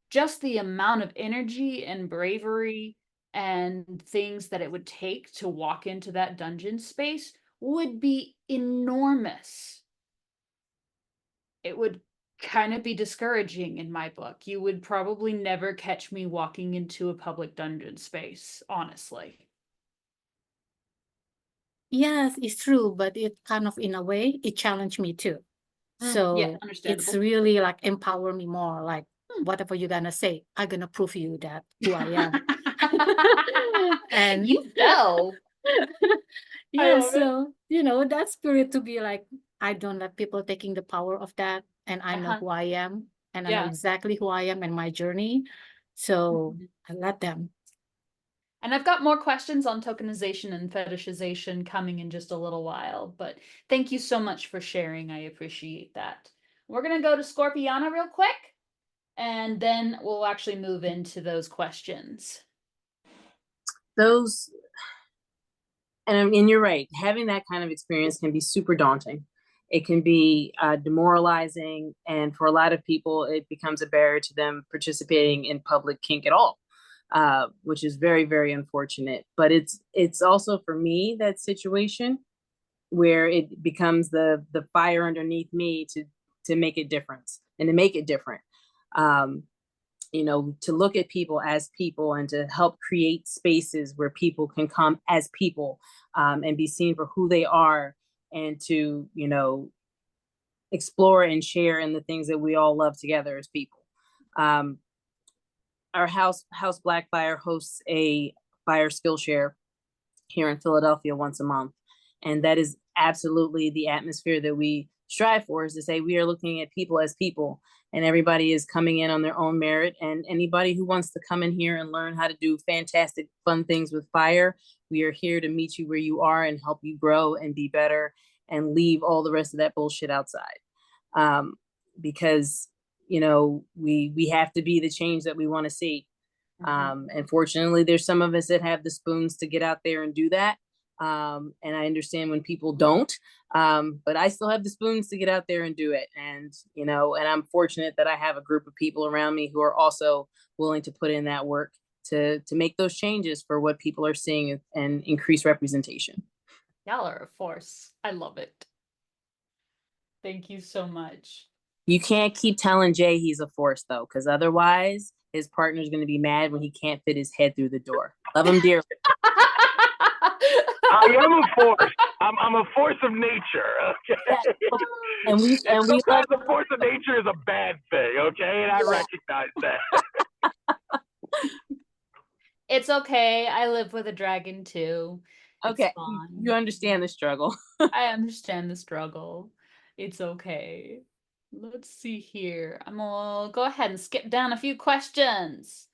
just the amount of energy and bravery and things that it would take to walk into that dungeon space would be enormous. It would kind of be discouraging in my book. You would probably never catch me walking into a public dungeon space, honestly. Yes, it's true, but it kind of, in a way, it challenged me too. Yeah, So it's understandable. really like empower me more, like Hmm. whatever you're gonna say, I'm gonna prove you that who I am. And You fell. yeah, love it. so that spirit to be like, I don't let people taking the power of that, and I know who I am, and I know Yeah. exactly who I am and my journey. So I let them. And I've got more questions on tokenization and fetishization coming in just a little while, but thank you so much for sharing. I appreciate that. We're going to go to Scorpiana real quick, and then we'll actually move into those questions. Those, and I mean, you're right. Having that kind of experience can be super daunting. It can be demoralizing, and for a lot of people, it becomes a barrier to them participating in public kink at all, which is very, very unfortunate. But it's also for me that situation where it becomes the fire underneath me to make it different and to make it different. To look at people as people and to help create spaces where people can come as people, and be seen for who they are, and to explore and share in the things that we all love together as people. Our house Blackfire hosts a fire Skillshare here in Philadelphia once a month, and that is absolutely the atmosphere that we strive for, is to say we are looking at people as people, and everybody is coming in on their own merit. And anybody who wants to come in here and learn how to do fantastic, fun things with fire, we are here to meet you where you are and help you grow and be better and leave all the rest of that bullshit outside. Because we have to be the change that we want to see. And fortunately, there's some of us that have the spoons to get out there and do that. And I understand when people don't, but I still have the spoons to get out there and do it. And I'm fortunate that I have a group of people around me who are also willing to put in that work to make those changes for what people are seeing and increase representation. Y'all are a force. I love it. Thank you so much. You can't keep telling Jay he's a force, though, because otherwise his partner's going to be mad when he can't fit his head through the door. Love him dearly. I am a force. I'm a force of nature. Okay. And we sometimes love the force of nature is a bad thing. Okay, and I recognize that. It's okay. I live with a dragon too. Okay, fine. you understand the struggle. I understand the struggle. It's okay. Let's see here. I'm gonna go ahead and skip down a few questions.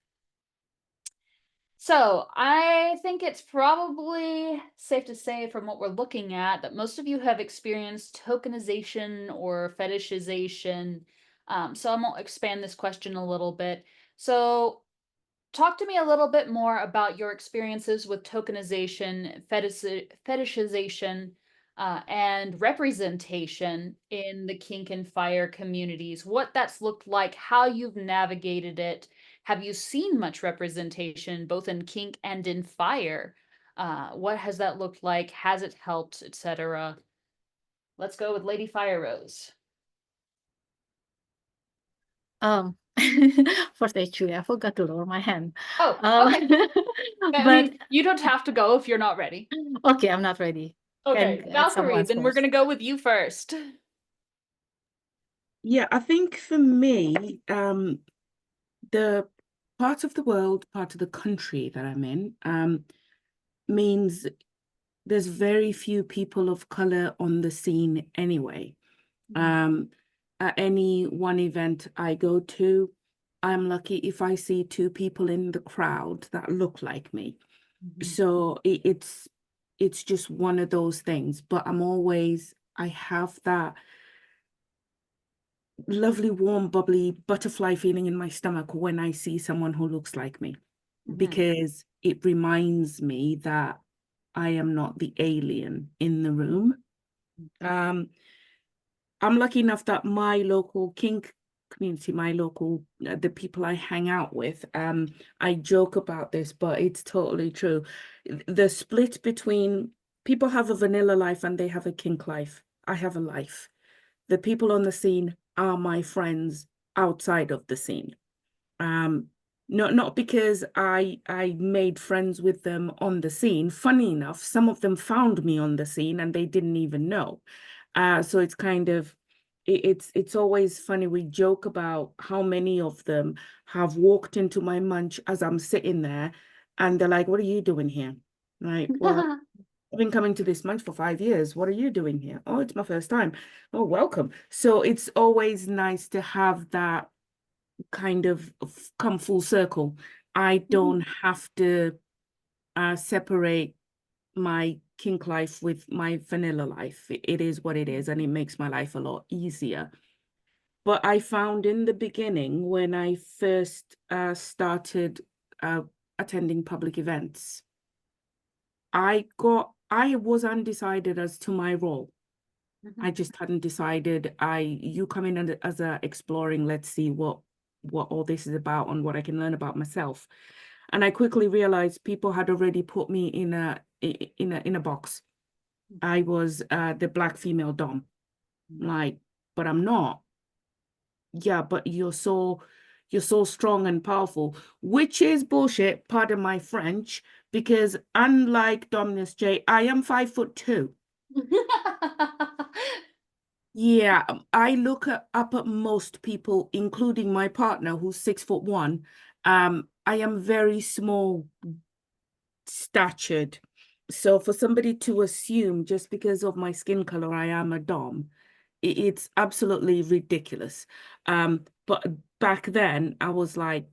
So I think it's probably safe to say from what we're looking at that most of you have experienced tokenization or fetishization. So I'm gonna expand this question a little bit. So talk to me a little bit more about your experiences with tokenization, fetishization, and representation in the kink and fire communities. What that's looked like, how you've navigated it. Have you seen much representation both in kink and in fire? What has that looked like? Has it helped, etc.? Let's go with Lady Fire Rose. First, actually, I forgot to lower my hand. Oh, okay. I But mean, you don't have to go if you're not ready. okay, I'm not ready. Okay, Can Valkyrie, someone then we're first? gonna go with you first. Yeah, I think for me, the part of the world, part of the country that I'm in, means there's very few people of color on the scene anyway. At any one event I go to, I'm lucky if I see two people in the crowd that look like me. So it's just one of those things. But I have that lovely, warm, bubbly butterfly feeling in my stomach when I see someone who looks like me, because it reminds me that I am not the alien in the room. I'm lucky enough that my local kink community, the people I hang out with, I joke about this, but it's totally true. The split between people have a vanilla life and they have a kink life. I have a life. The people on the scene are my friends outside of the scene. Not because I made friends with them on the scene. Funny enough, some of them found me on the scene and they didn't even know. So it's kind of it's always funny. We joke about how many of them have walked into my munch as I'm sitting there, and they're like, "What are you doing here?" Right? Well, I've been coming to this munch for 5 years. What are you doing here? Oh, it's my first time. Oh, welcome. So it's always nice to have that kind of come full circle. I don't have to separate my kink life with my vanilla life. It is what it is, and it makes my life a lot easier. But I found in the beginning, when I first started attending public events, I was undecided as to my role. I just hadn't decided. You come in as a exploring, let's see what all this is about and what I can learn about myself. And I quickly realized people had already put me in a box. I was the Black female dom. Like, but I'm not. Yeah, but you're so strong and powerful, which is bullshit, pardon my French, because unlike Dominus J, I am 5'2". Yeah, I look up at most people, including my partner, who's 6'1". I am very small statured. So for somebody to assume just because of my skin color I am a dom, it's absolutely ridiculous. But back then I was like,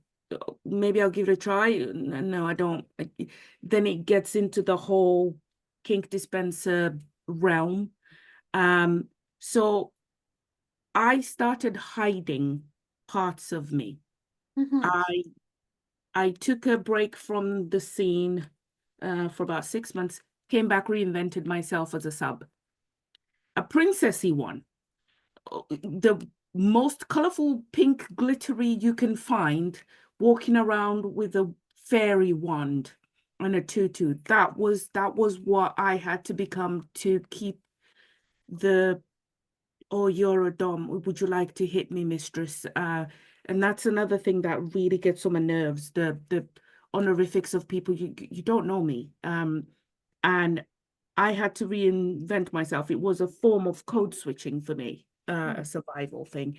maybe I'll give it a try. No, I don't. Then it gets into the whole kink dispenser realm. So I started hiding parts of me. I took a break from the scene for about 6 months, came back, reinvented myself as a sub. A princessy one. The most colorful pink glittery you can find, walking around with a fairy wand and a tutu. That was what I had to become to keep the, oh, you're a dom, would you like to hit me, mistress? And that's another thing that really gets on my nerves, the honorifics of people you don't know me. And I had to reinvent myself. It was a form of code switching for me, a survival thing.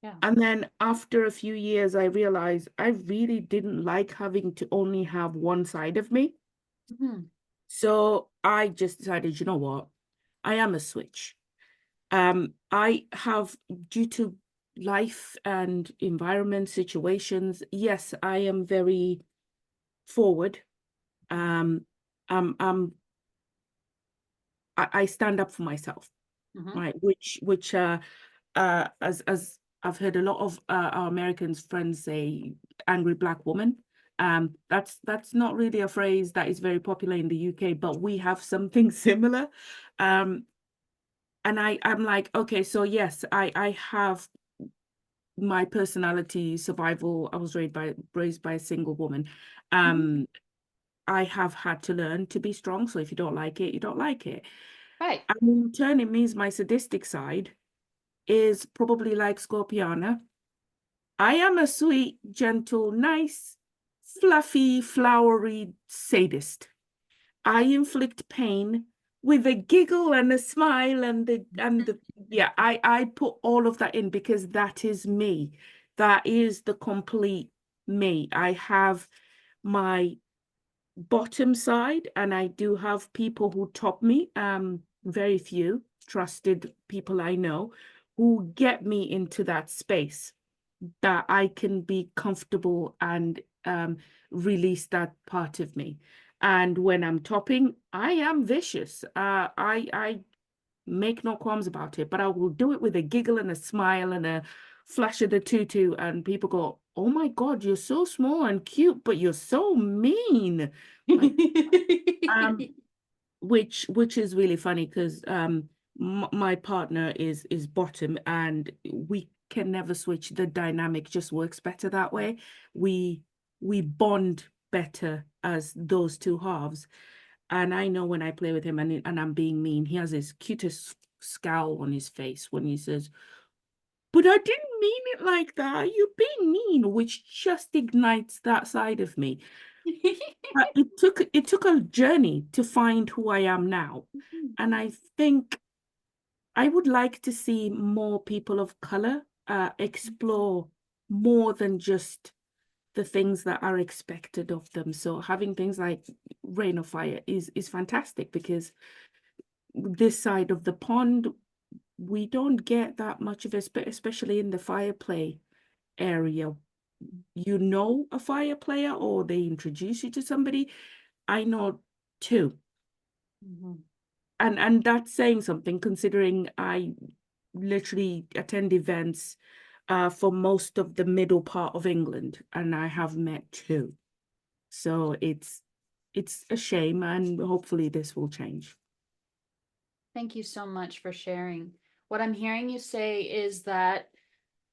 Yeah. And then after a few years, I realized I really didn't like having to only have one side of me. So I just decided, you know what? I am a switch. I have, due to life and environment situations, yes, I am very forward. I stand up for myself, right? Which as I've heard a lot of our Americans friends say, angry Black woman. That's not really a phrase that is very popular in the UK, but we have something similar. And I'm like, okay, so yes, I have my personality, survival. I was raised by a single woman. I have had to learn to be strong. So if you don't like it, you don't like it. Right. And in turn, it means my sadistic side is probably like Scorpiana. I am a sweet, gentle, nice, fluffy, flowery sadist. I inflict pain with a giggle and a smile and the yeah, I put all of that in because that is me. That is the complete me. I have my bottom side and I do have people who top me, very few trusted people I know who get me into that space that I can be comfortable and release that part of me. And when I'm topping, I am vicious. I make no qualms about it, but I will do it with a giggle and a smile and a flash of the tutu, and people go, "Oh my God, you're so small and cute, but you're so mean." Like, which is really funny because my partner is bottom and we can never switch. The dynamic just works better that way. We bond better as those two halves. And I know when I play with him and I'm being mean, he has his cutest scowl on his face when he says, "But I didn't mean it like that. You're being mean," which just ignites that side of me. It took a journey to find who I am now. And I think I would like to see more people of color explore more than just the things that are expected of them. So having things like Rain of Fire is fantastic because this side of the pond, we don't get that much of it, especially in the fire play area. You know a fire player or they introduce you to somebody. I know two. And that's saying something considering I literally attend events for most of the middle part of England and I have met two. So it's a shame and hopefully this will change. Thank you so much for sharing. What I'm hearing you say is that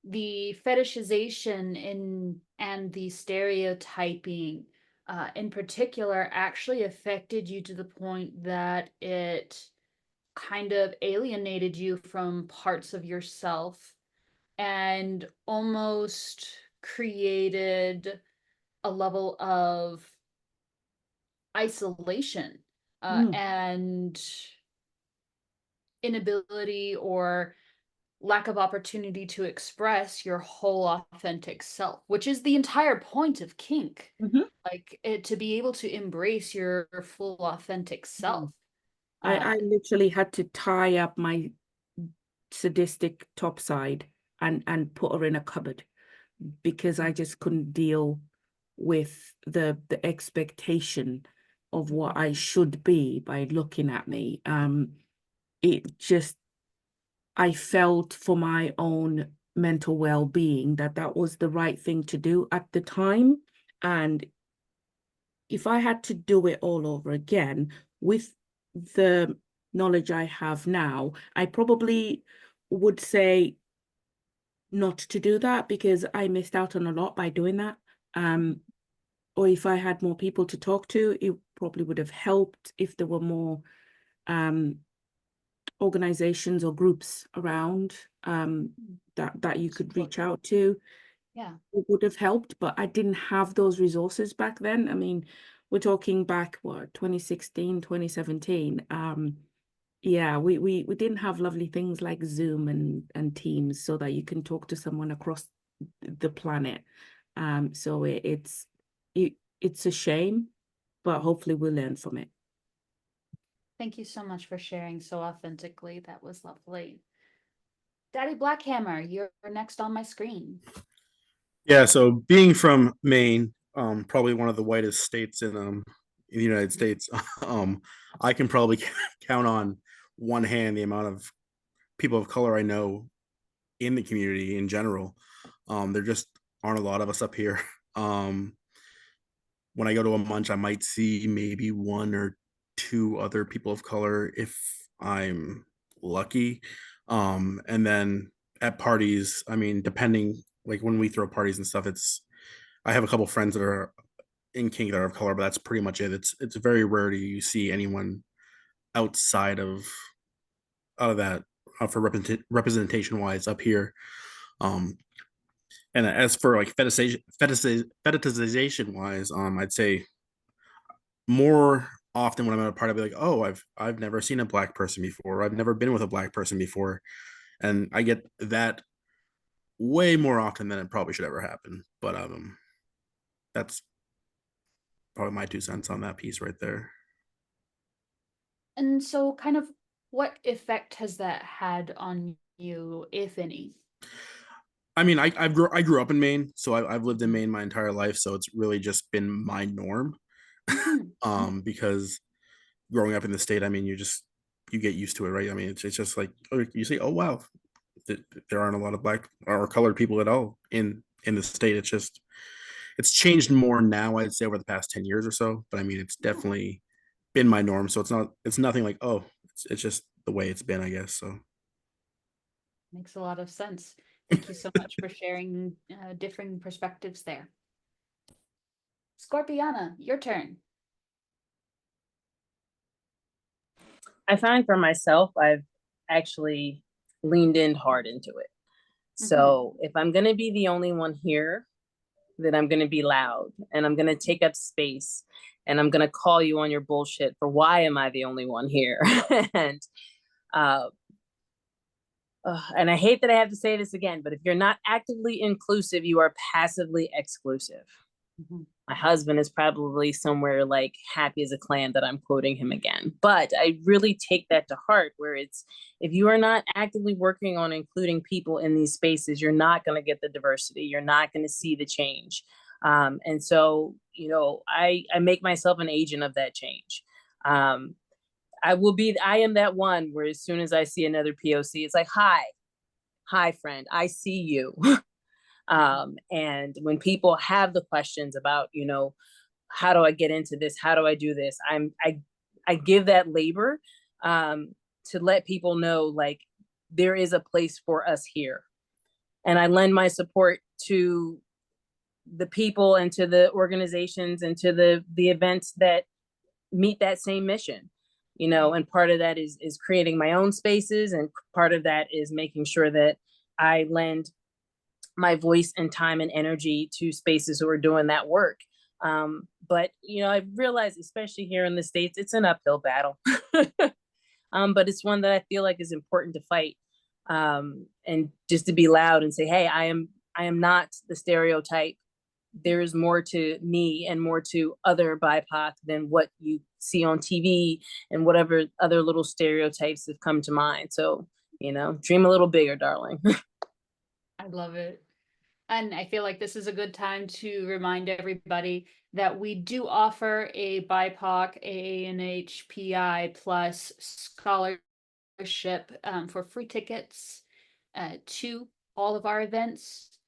the fetishization and the stereotyping in particular actually affected you to the point that it kind of alienated you from parts of yourself and almost created a level of isolation and inability or lack of opportunity to express your whole authentic self, which is the entire point of kink. Like to be able to embrace your full authentic self. I literally had to tie up my sadistic top side and put her in a cupboard because I just couldn't deal with the expectation of what I should be by looking at me. It just, I felt for my own mental well-being that was the right thing to do at the time. And if I had to do it all over again with the knowledge I have now, I probably would say not to do that because I missed out on a lot by doing that. Or if I had more people to talk to, it probably would have helped if there were more organizations or groups around that you could reach out to. Yeah, it would have helped, but I didn't have those resources back then. I mean, we're talking back, what, 2016, 2017. Yeah, we didn't have lovely things like Zoom and Teams so that you can talk to someone across the planet. So it's a shame, but hopefully we'll learn from it. thank you so much for sharing so authentically. That was lovely. Daddy Blackhammer, you're next on my screen. Yeah, so being from Maine, probably one of the whitest states in the United States, I can probably count on one hand the amount of people of color I know in the community in general. There just aren't a lot of us up here. When I go to a munch, I might see maybe one or two other people of color if I'm lucky. And then at parties, I mean, depending, like when we throw parties and stuff, I have a couple friends that are in kink that are of color, but that's pretty much it. It's very rare to you see anyone outside of that for representation wise up here. And as for like fetishization wise, I'd say more often when I'm at a party, I'll be like, oh, I've never seen a black person before. I've never been with a black person before. And I get that way more often than it probably should ever happen. But that's probably my 2 cents on that piece right there. And so kind of what effect has that had on you, if any? I mean, I grew up in Maine, so I've lived in Maine my entire life, so it's really just been my norm. Because growing up in the state, I mean, you get used to it, right? I mean, it's just like, oh, you say, oh wow, there aren't a lot of black or colored people at all in the state. It's changed more now, I'd say, over the past 10 years or so. But I mean, it's definitely been my norm, so it's nothing like, oh, it's just the way it's been, I guess. So Makes a lot of sense. Thank you so much for sharing differing perspectives there. Scorpiana, your turn. I find for myself, I've actually leaned in hard into it. So if I'm going to be the only one here, then I'm going to be loud and I'm going to take up space and I'm going to call you on your bullshit for why am I the only one here? And I hate that I have to say this again, but if you're not actively inclusive, you are passively exclusive. My husband is probably somewhere like happy as a clam that I'm quoting him again. But I really take that to heart, where it's, if you are not actively working on including people in these spaces, you're not going to get the diversity. You're not going to see the change. And so, you know, I make myself an agent of that change. I am that one where as soon as I see another POC, it's like, hi friend, I see you. And when people have the questions about, you know, how do I get into this? How do I do this? I give that labor to let people know, like, there is a place for us here. And I lend my support to the people and to the organizations and to the events that meet that same mission, you know, and part of that is creating my own spaces. And part of that is making sure that I lend my voice and time and energy to spaces who are doing that work. But, you know, I realize, especially here in the States, it's an uphill battle, but it's one that I feel like is important to fight. And just to be loud and say, hey, I am not the stereotype. There is more to me and more to other BIPOC than what you see on TV and whatever other little stereotypes have come to mind. So, you know, dream a little bigger, darling. I love it. And I feel like this is a good time to remind everybody that we do offer a BIPOC ANHPI plus scholarship for free tickets to all of our events,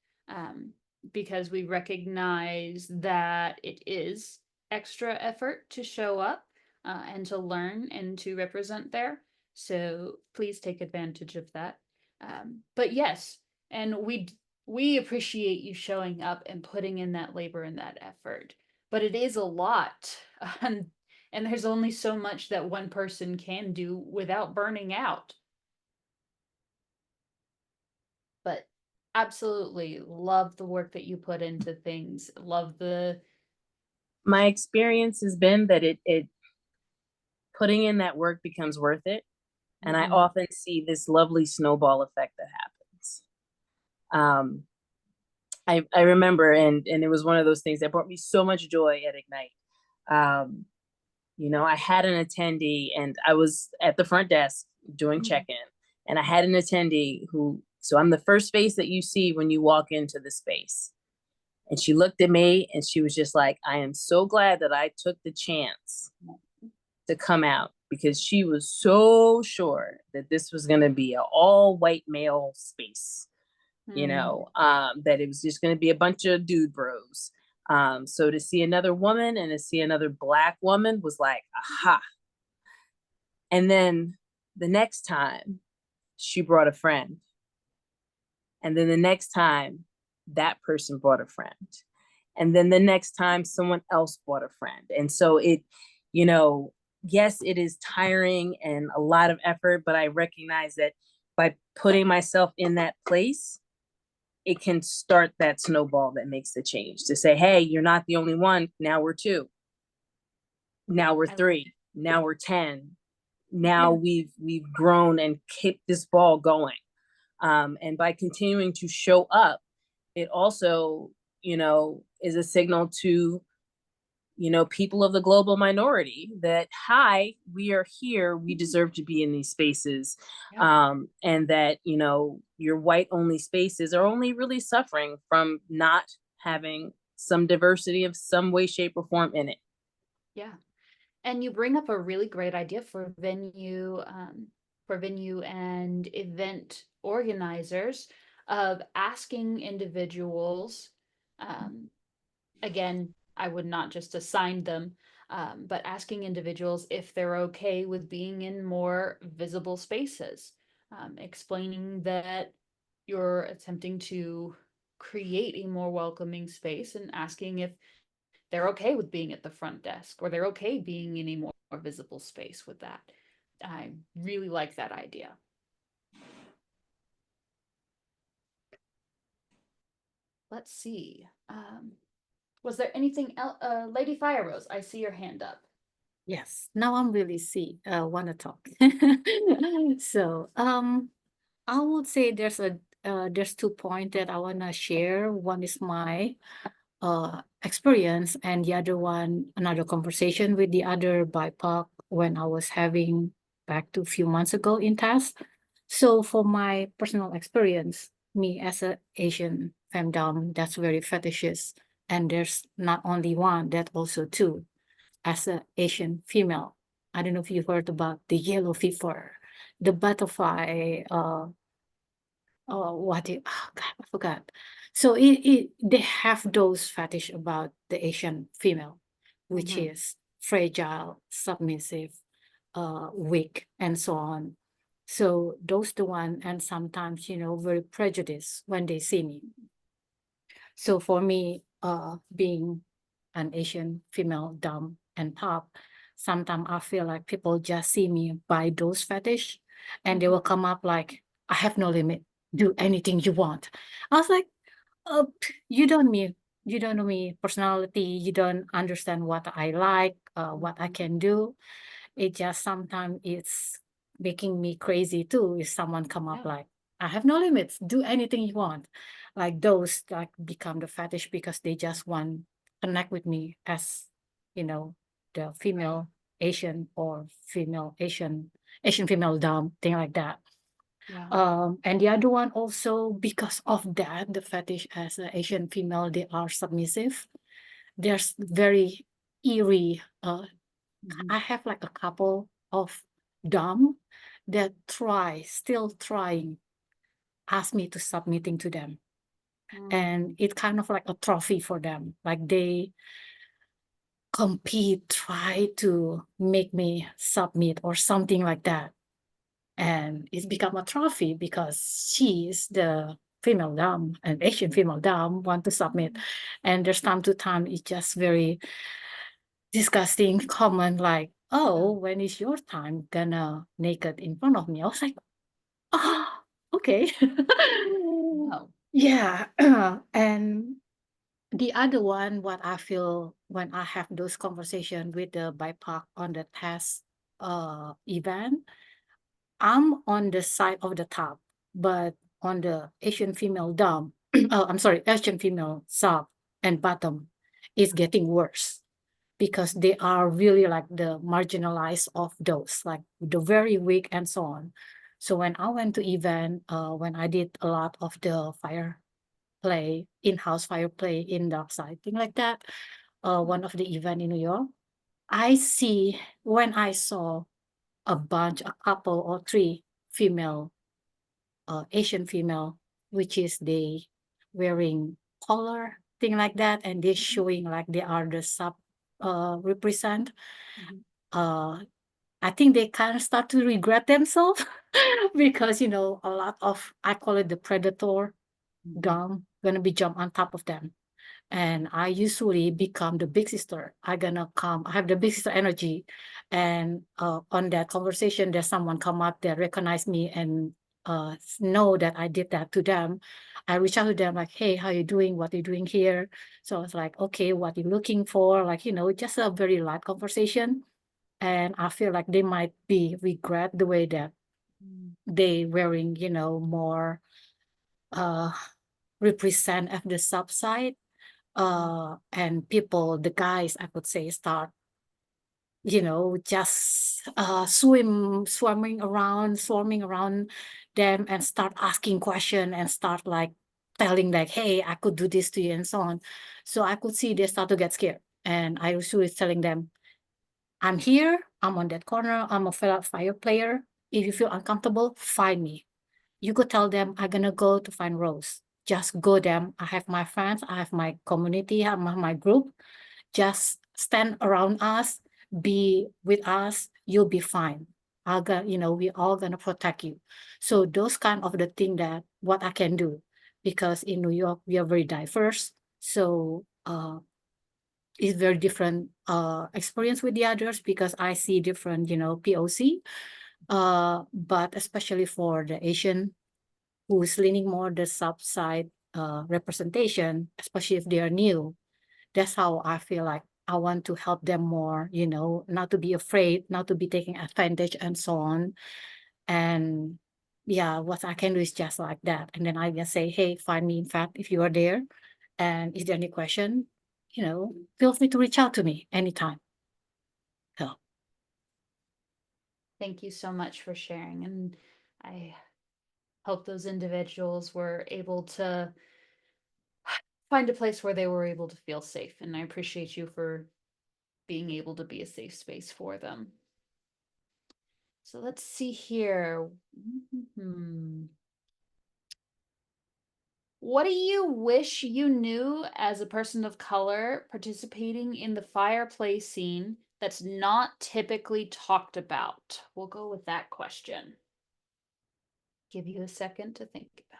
because we recognize that it is extra effort to show up and to learn and to represent there. So please take advantage of that. But yes, and we appreciate you showing up and putting in that labor and that effort. But it is a lot. And there's only so much that one person can do without burning out. But absolutely love the work that you put into things. Love the My experience has been that it putting in that work becomes worth it. And I often see this lovely snowball effect that happens. I remember, and it was one of those things that brought me so much joy at Ignite. You know, I had an attendee and I was at the front desk doing check-in, and I had an attendee who So I'm the first face that you see when you walk into the space. And she looked at me and she was just like, I am so glad that I took the chance to come out, because she was so sure that this was going to be an all white male space, you know, that it was just going to be a bunch of dude bros. So to see another woman and to see another Black woman was like, aha. And then the next time she brought a friend. And then the next time that person brought a friend. And then the next time someone else brought a friend. And so it, you know, yes, it is tiring and a lot of effort, but I recognize that by putting myself in that place, it can start that snowball that makes the change to say, hey, you're not the only one. Now we're 2. Now we're 3. Now we're 10. Now we've grown and kept this ball going. And by continuing to show up, it also, you know, is a signal to, you know, people of the global minority that, hi, we are here, we deserve to be in these spaces. And that, you know, your white only spaces are only really suffering from not having some diversity of some way, shape, or form in it. Yeah. And you bring up a really great idea for venue and event organizers of asking individuals, again, I would not just assign them, but asking individuals if they're okay with being in more visible spaces, explaining that you're attempting to create a more welcoming space and asking if they're okay with being at the front desk or they're okay being in a more visible space with that. I really like that idea. Let's see. Was there anything else? Lady Fire Rose, I see your hand up. Yes, now I'm really want to talk. So, I would say there's 2 points that I want to share. One is my experience, and the other one, another conversation with the other BIPOC when I was having back to a few months ago in task. So for my personal experience, me as a Asian femdom, that's very fetishes. And there's not only one, that also 2 as a Asian female. I don't know if you heard about the yellow fever, the butterfly, God, I forgot. So they have those fetish about the Asian female, which is fragile, submissive, weak, and so on. So those the one, and sometimes, you know, very prejudiced when they see me. So for me, being an Asian female, dumb and top, sometimes I feel like people just see me by those fetish, and they will come up like, I have no limit, do anything you want. I was like, you don't know me personality, you don't understand what I like, what I can do. It just sometimes it's making me crazy too if someone come up like, I have no limits, do anything you want. Like those like become the fetish because they just want connect with me as, you know, the female Asian or female Asian female dom, thing like that. And the other one also, because of that, the fetish as an Asian female, they are submissive. There's very eerie. I have like a couple of dom that still trying, ask me to submitting to them. And it's kind of like a trophy for them. Like they compete, try to make me submit or something like that. And it's become a trophy because she is the female dom, and Asian female dom want to submit. And there's time to time, it's just very disgusting comment like, oh, when is your time gonna naked in front of me? I was like, oh, okay. Yeah. And the other one, what I feel when I have those conversations with the BIPOC on the test event, I'm on the side of the top, but on the Asian female dom, I'm sorry, Asian female sub and bottom is getting worse because they are really like the marginalized of those, like the very weak and so on. So when I went to event, when I did a lot of the fire play, in-house fire play in dark side, thing like that, one of the event in New York, when I saw a couple or three female, Asian female, which is they wearing collar, thing like that, and they showing like they are the sub represent. I think they kind of start to regret themselves because, you know, a lot of, I call it the predator dom, gonna be jump on top of them. And I usually become the big sister. I have the big sister energy. And on that conversation, there's someone come up that recognize me and know that I did that to them. I reach out to them like, hey, how you doing? What are you doing here? So it's like, okay, what you looking for? Like, you know, just a very light conversation. And I feel like they might be regret the way that they wearing, you know, more represent of the sub side. And people, the guys, I would say, start, you know, just swarming around them and start asking questions and start like telling like, hey, I could do this to you and so on. So I could see they start to get scared. And I was always telling them, I'm here, I'm on that corner, I'm a fellow fire player. If you feel uncomfortable, find me. You could tell them, I'm gonna go to find Rose. Just go them. I have my friends, I have my community, I have my group. Just stand around us, be with us, you'll be fine. You know, we all gonna protect you. So those kind of the thing that what I can do, because in New York, we are very diverse. So it's very different experience with the others because I see different, you know, POC. But especially for the Asian who's leaning more the sub side representation, especially if they are new, that's how I feel like I want to help them more, you know, not to be afraid, not to be taking advantage and so on. And yeah, what I can do is just like that. And then I just say, hey, find me, in fact, if you are there. And is there any question, you know, feel free to reach out to me anytime. So. Thank you so much for sharing. And I hope those individuals were able to find a place where they were able to feel safe. And I appreciate you for being able to be a safe space for them. So let's see here. What do you wish you knew as a person of color participating in the fireplace scene that's not typically talked about? We'll go with that question. Give you a second to think about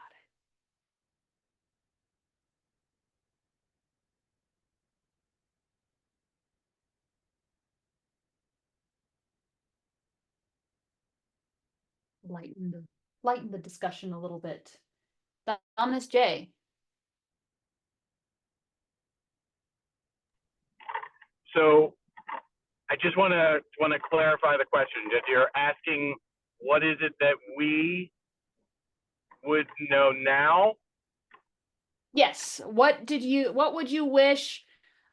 it. Lighten the discussion a little bit. Dominus J. So I just want to clarify the question. That you're asking, what is it that we would know now? Yes. What would you wish,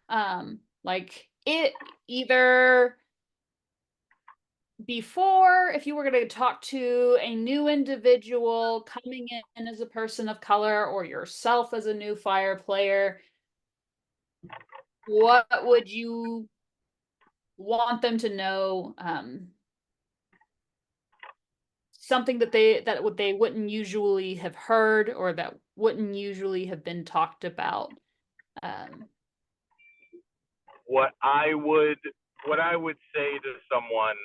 like it either before, if you were going to talk to a new individual coming in as a person of color or yourself as a new fire player, what would you want them to know? Something that they wouldn't usually have heard or that wouldn't usually have been talked about. What I would say to someone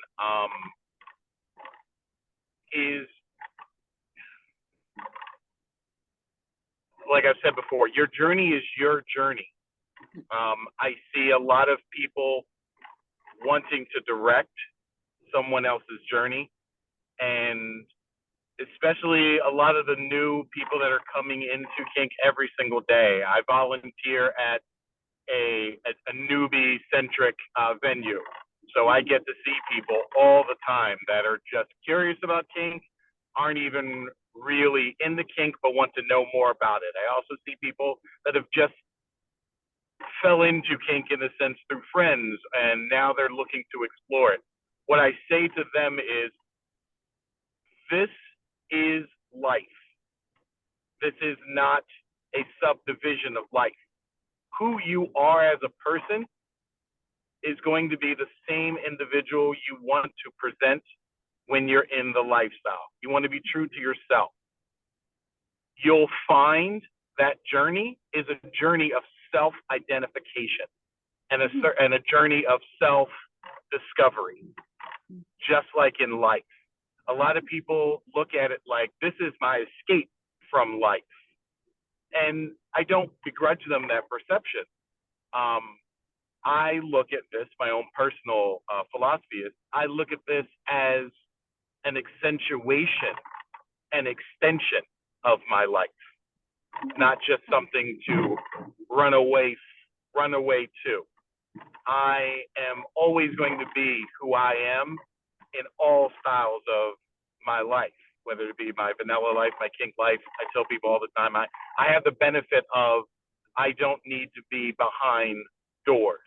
is, like I've said before, your journey is your journey. I see a lot of people wanting to direct someone else's journey, and especially a lot of the new people that are coming into kink every single day. I volunteer at a newbie centric venue, so I get to see people all the time that are just curious about kink, aren't even really in the kink but want to know more about it. I also see people that have just fell into kink in a sense through friends, and now they're looking to explore it. What I say to them is, this is life. This is not a subdivision of life. Who you are as a person is going to be the same individual you want to present when you're in the lifestyle. You want to be true to yourself. You'll find that journey is a journey of self-identification and a journey of self-discovery, just like in life. A lot of people look at it like, this is my escape from life. And I don't begrudge them that perception. I look at this, my own personal philosophy is, I look at this as an accentuation, an extension of my life, not just something to run away to. I am always going to be who I am in all styles of my life, whether it be my vanilla life, my kink life. I tell people all the time, I have the benefit of, I don't need to be behind doors.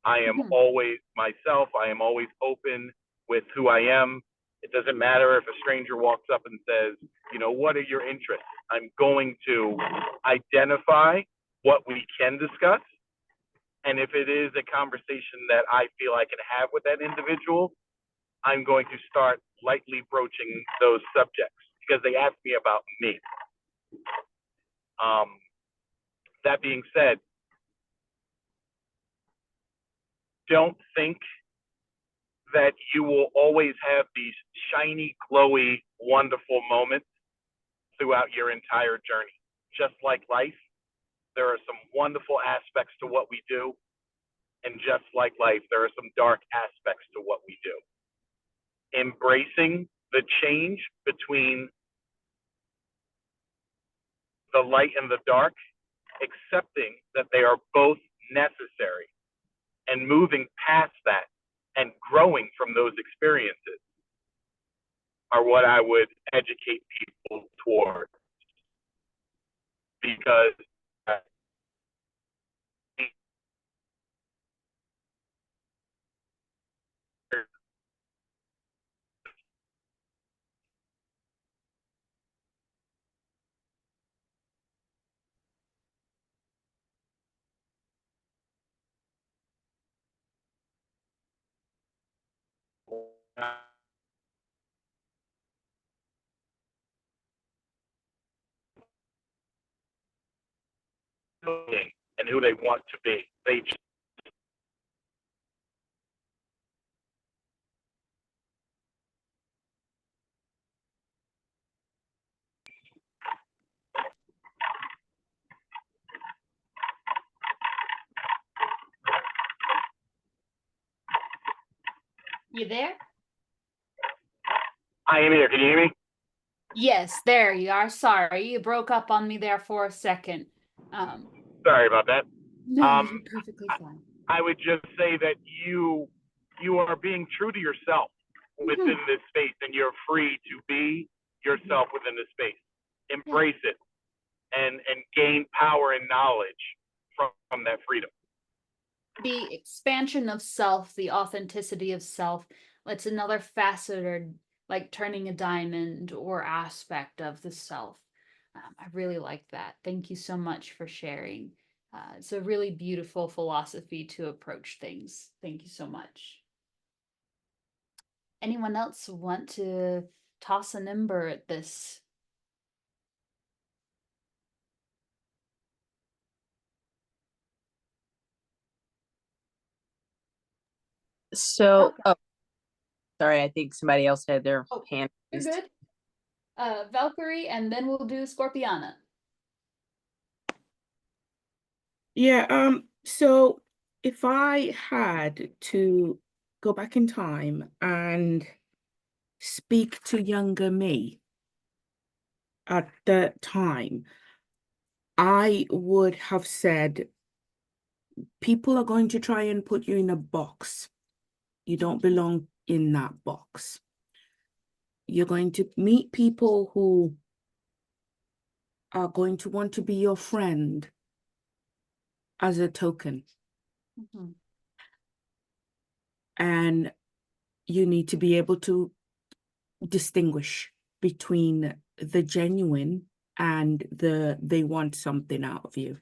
I am always myself. I am always open with who I am. It doesn't matter if a stranger walks up and says, you know, what are your interests? I'm going to identify what we can discuss. And if it is a conversation that I feel I can have with that individual, I'm going to start lightly broaching those subjects because they ask me about me. That being said, don't think that you will always have these shiny, glowy, wonderful moments throughout your entire journey. Just like life, there are some wonderful aspects to what we do. And just like life, there are some dark aspects to what we do. Embracing the change between the light and the dark, accepting that they are both necessary, and moving past that and growing from those experiences are what I would educate people toward. Because and who they want to be. They just You there? I am here. Can you hear me? Yes, there you are. Sorry, you broke up on me there for a second. Sorry about that. No, you're perfectly fine. I would just say that you are being true to yourself within this space, and you're free to be yourself within this space. Embrace it and gain power and knowledge from that freedom. The expansion of self, the authenticity of self, it's another facet or like turning a diamond or aspect of the self. I really like that. Thank you so much for sharing. It's a really beautiful philosophy to approach things. Thank you so much. Anyone else want to toss an ember at this? So, oh, sorry, I think somebody else had their hand You're raised. good. Valkyrie, and then we'll do Scorpiana. Yeah, so if I had to go back in time and speak to younger me at the time, I would have said, people are going to try and put you in a box. You don't belong in that box. You're going to meet people who are going to want to be your friend as a token. And you need to be able to distinguish between the genuine and they want something out of you.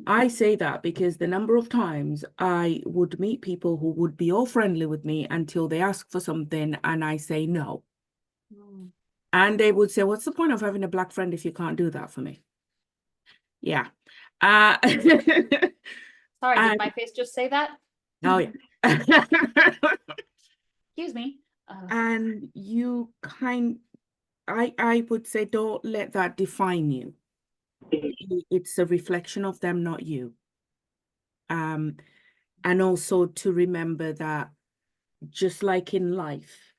I say that because the number of times I would meet people who would be all friendly with me until they ask for something and I say no. And they would say, what's the point of having a Black friend if you can't do that for me? Yeah. Sorry, did And- my face just say that? Oh, yeah. Excuse me. And you I would say, don't let that define you. It's a reflection of them, not you. And also to remember that just like in life,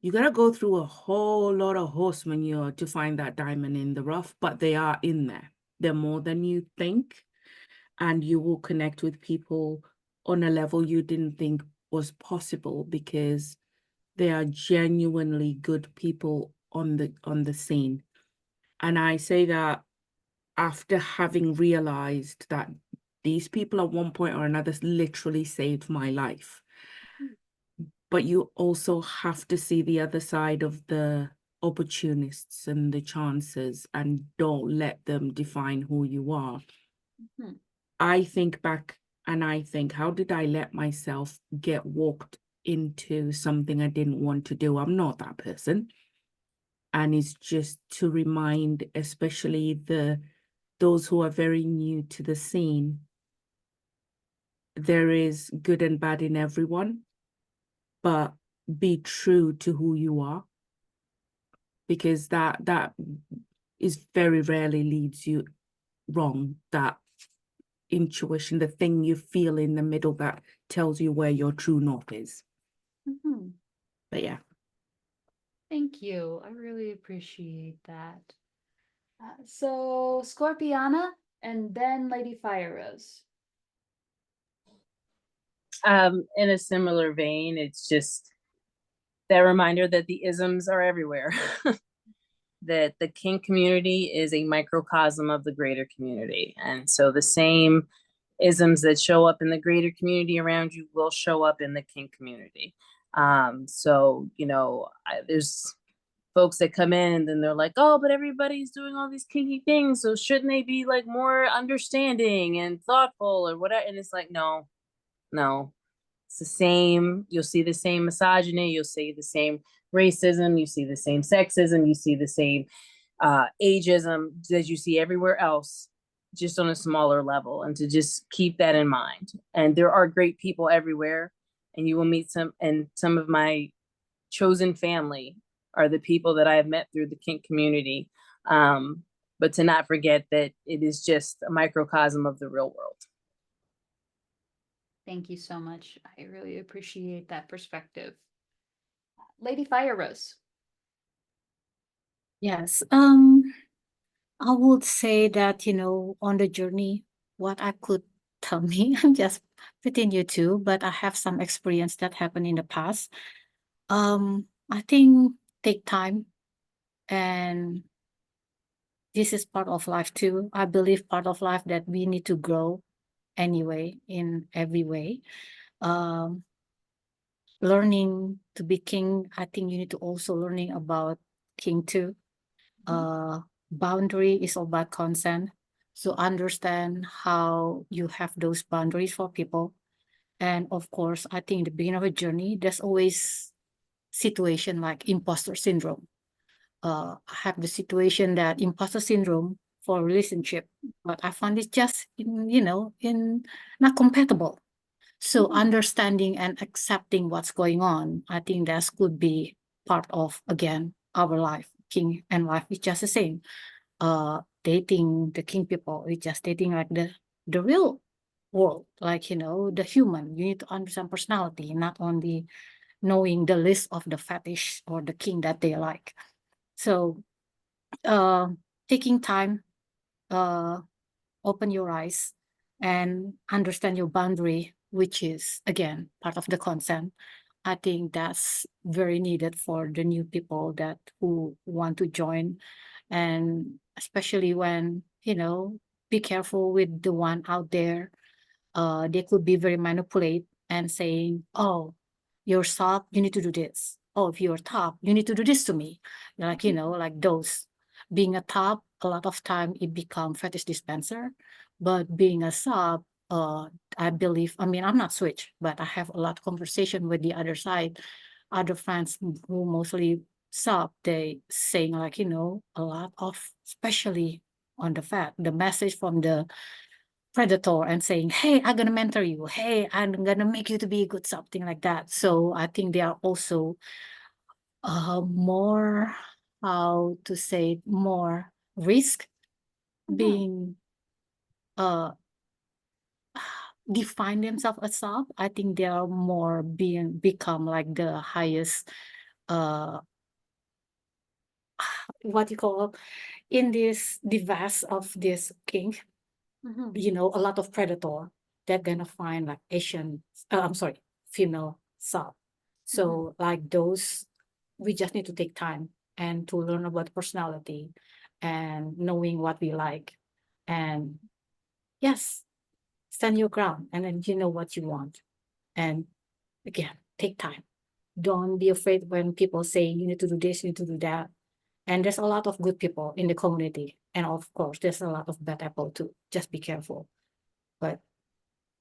you got to go through a whole lot of horse manure to find that diamond in the rough, but they are in there. They're more than you think, and you will connect with people on a level you didn't think was possible because they are genuinely good people on the scene. And I say that after having realized that these people at one point or another literally saved my life. But you also have to see the other side of the opportunists and the chances, and don't let them define who you are. I think back and I think, how did I let myself get walked into something I didn't want to do? I'm not that person. And it's just to remind, especially those who are very new to the scene, there is good and bad in everyone, but be true to who you are, because that is very rarely leads you wrong. That intuition, the thing you feel in the middle that tells you where your true north is. But yeah. Thank you. I really appreciate that. So Scorpiana and then Lady Fire Rose. In a similar vein, it's just that reminder that the isms are everywhere. That the kink community is a microcosm of the greater community. And so the same isms that show up in the greater community around you will show up in the kink community. So, you know, there's folks that come in and then they're like, oh, but everybody's doing all these kinky things, so shouldn't they be like more understanding and thoughtful or whatever? And it's like, no, it's the same. You'll see the same misogyny, you'll see the same racism, you see the same sexism, you see the same ageism that you see everywhere else, just on a smaller level. And to just keep that in mind. And there are great people everywhere, and you will meet some of my chosen family are the people that I have met through the kink community. But to not forget that it is just a microcosm of the real world. Thank you so much. I really appreciate that perspective. Lady Fire Rose. Yes. I would say that, on the journey, what I could tell me, I'm just pretty new too, but I have some experience that happened in the past. I think take time, and this is part of life too. I believe part of life that we need to grow anyway, in every way. Learning to be king, I think you need to also learning about king too. Boundary is all about consent. So understand how you have those boundaries for people. And of course, I think the beginning of a journey, there's always situation like imposter syndrome. I have the situation that imposter syndrome for relationship, but I find it just in not compatible. So understanding and accepting what's going on, I think that could be part of, again, our life. King and wife is just the same. Dating the king people is just dating like the real world, like, the human. You need to understand personality, not only knowing the list of the fetish or the king that they like. So taking time, open your eyes and understand your boundary, which is, again, part of the consent. I think that's very needed for the new people who want to join. And especially when, be careful with the one out there. They could be very manipulate and saying, oh, you're soft, you need to do this. oh, if you're top, you need to do this to me. Like, like those. Being a top, a lot of time it become fetish dispenser, but being a sub, I believe, I mean, I'm not switch, but I have a lot of conversation with the other side, other fans who mostly sub, they saying like, a lot of, especially on the message from the predator and saying, hey, I'm gonna mentor you, hey, I'm gonna make you to be good, something like that. So I think they are also more, how to say, more risk being define themselves as sub. I think they are more become like the highest what you call in this vast of this king, a lot of predator, they're gonna find like Asian, I'm sorry, female sub. So like those, we just need to take time and to learn about personality and knowing what we like. And yes, stand your ground and then you know what you want. And again, take time. Don't be afraid when people say you need to do this, you need to do that. And there's a lot of good people in the community. And of course, there's a lot of bad apple too. Just be careful. But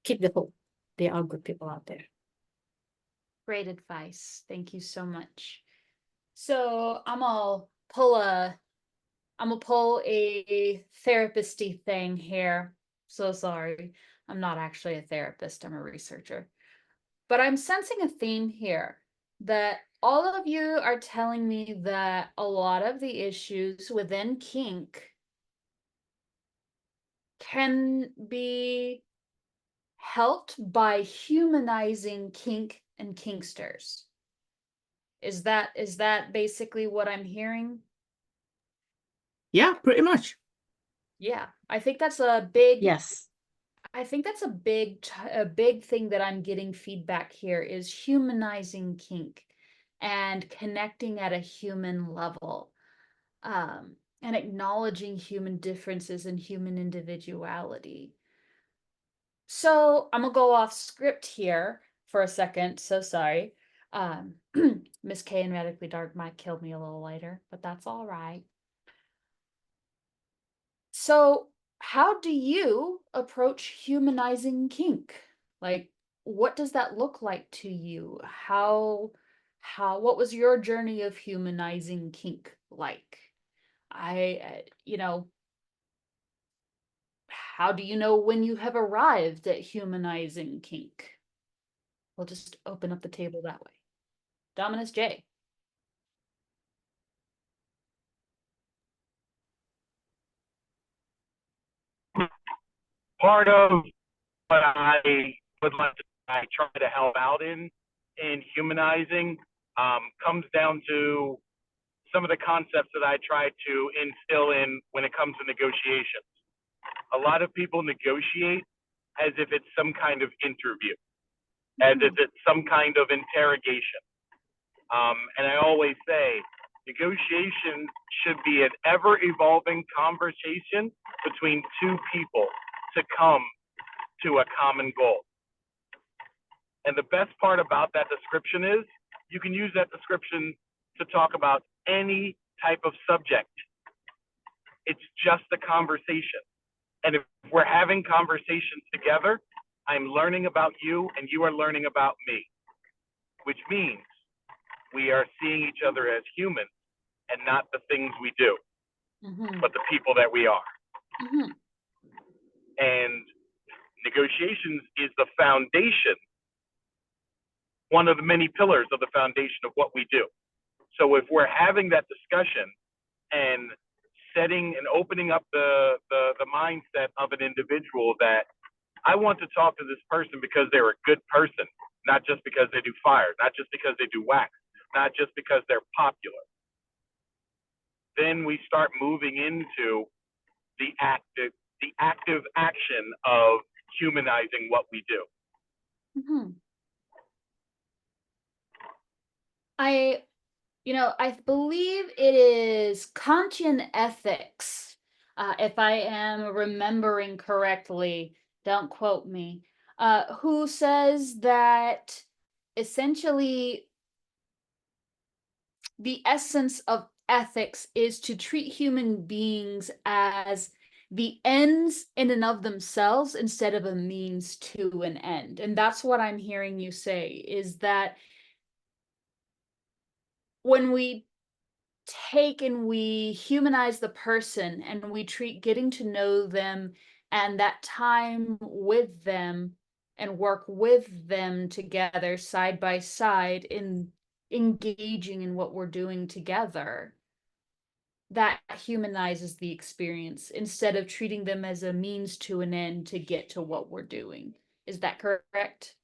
keep the hope. There are good people out there. Great advice. Thank you so much. So I'm gonna pull a therapist-y thing here. So sorry. I'm not actually a therapist, I'm a researcher. But I'm sensing a theme here that all of you are telling me that a lot of the issues within kink can be helped by humanizing kink and kinksters. Is that basically what I'm hearing? Yeah, pretty much. Yeah, I think that's a big Yes. I think that's a big thing that I'm getting feedback here is humanizing kink and connecting at a human level, and acknowledging human differences and human individuality. So I'm gonna go off script here for a second. So sorry. Miss K and Radically Dark might kill me a little later, but that's all right. So how do you approach humanizing kink? Like, what does that look like to you? What was your journey of humanizing kink like? How do you know when you have arrived at humanizing kink? We'll just open up the table that way. Dominus J. Part of what I would like to try to help out in humanizing comes down to some of the concepts that I try to instill in when it comes to negotiations. A lot of people negotiate as if it's some kind of interview, as if it's some kind of interrogation. And I always say, negotiation should be an ever-evolving conversation between two people to come to a common goal. And the best part about that description is you can use that description to talk about any type of subject. It's just a conversation. And if we're having conversations together, I'm learning about you and you are learning about me, which means we are seeing each other as humans and not the things we do, but the people that we are. And negotiations is the foundation, one of the many pillars of the foundation of what we do. So if we're having that discussion and setting and opening up the mindset of an individual that I want to talk to this person because they're a good person, not just because they do fire, not just because they do wax, not just because they're popular. Then we start moving into the active action of humanizing what we do. I believe it is Kantian ethics, if I am remembering correctly, don't quote me, who says that essentially the essence of ethics is to treat human beings as the ends in and of themselves instead of a means to an end. And that's what I'm hearing you say, is that when we take and we humanize the person and we treat getting to know them and that time with them and work with them together side by side in engaging in what we're doing together, that humanizes the experience instead of treating them as a means to an end to get to what we're doing. Is that correct?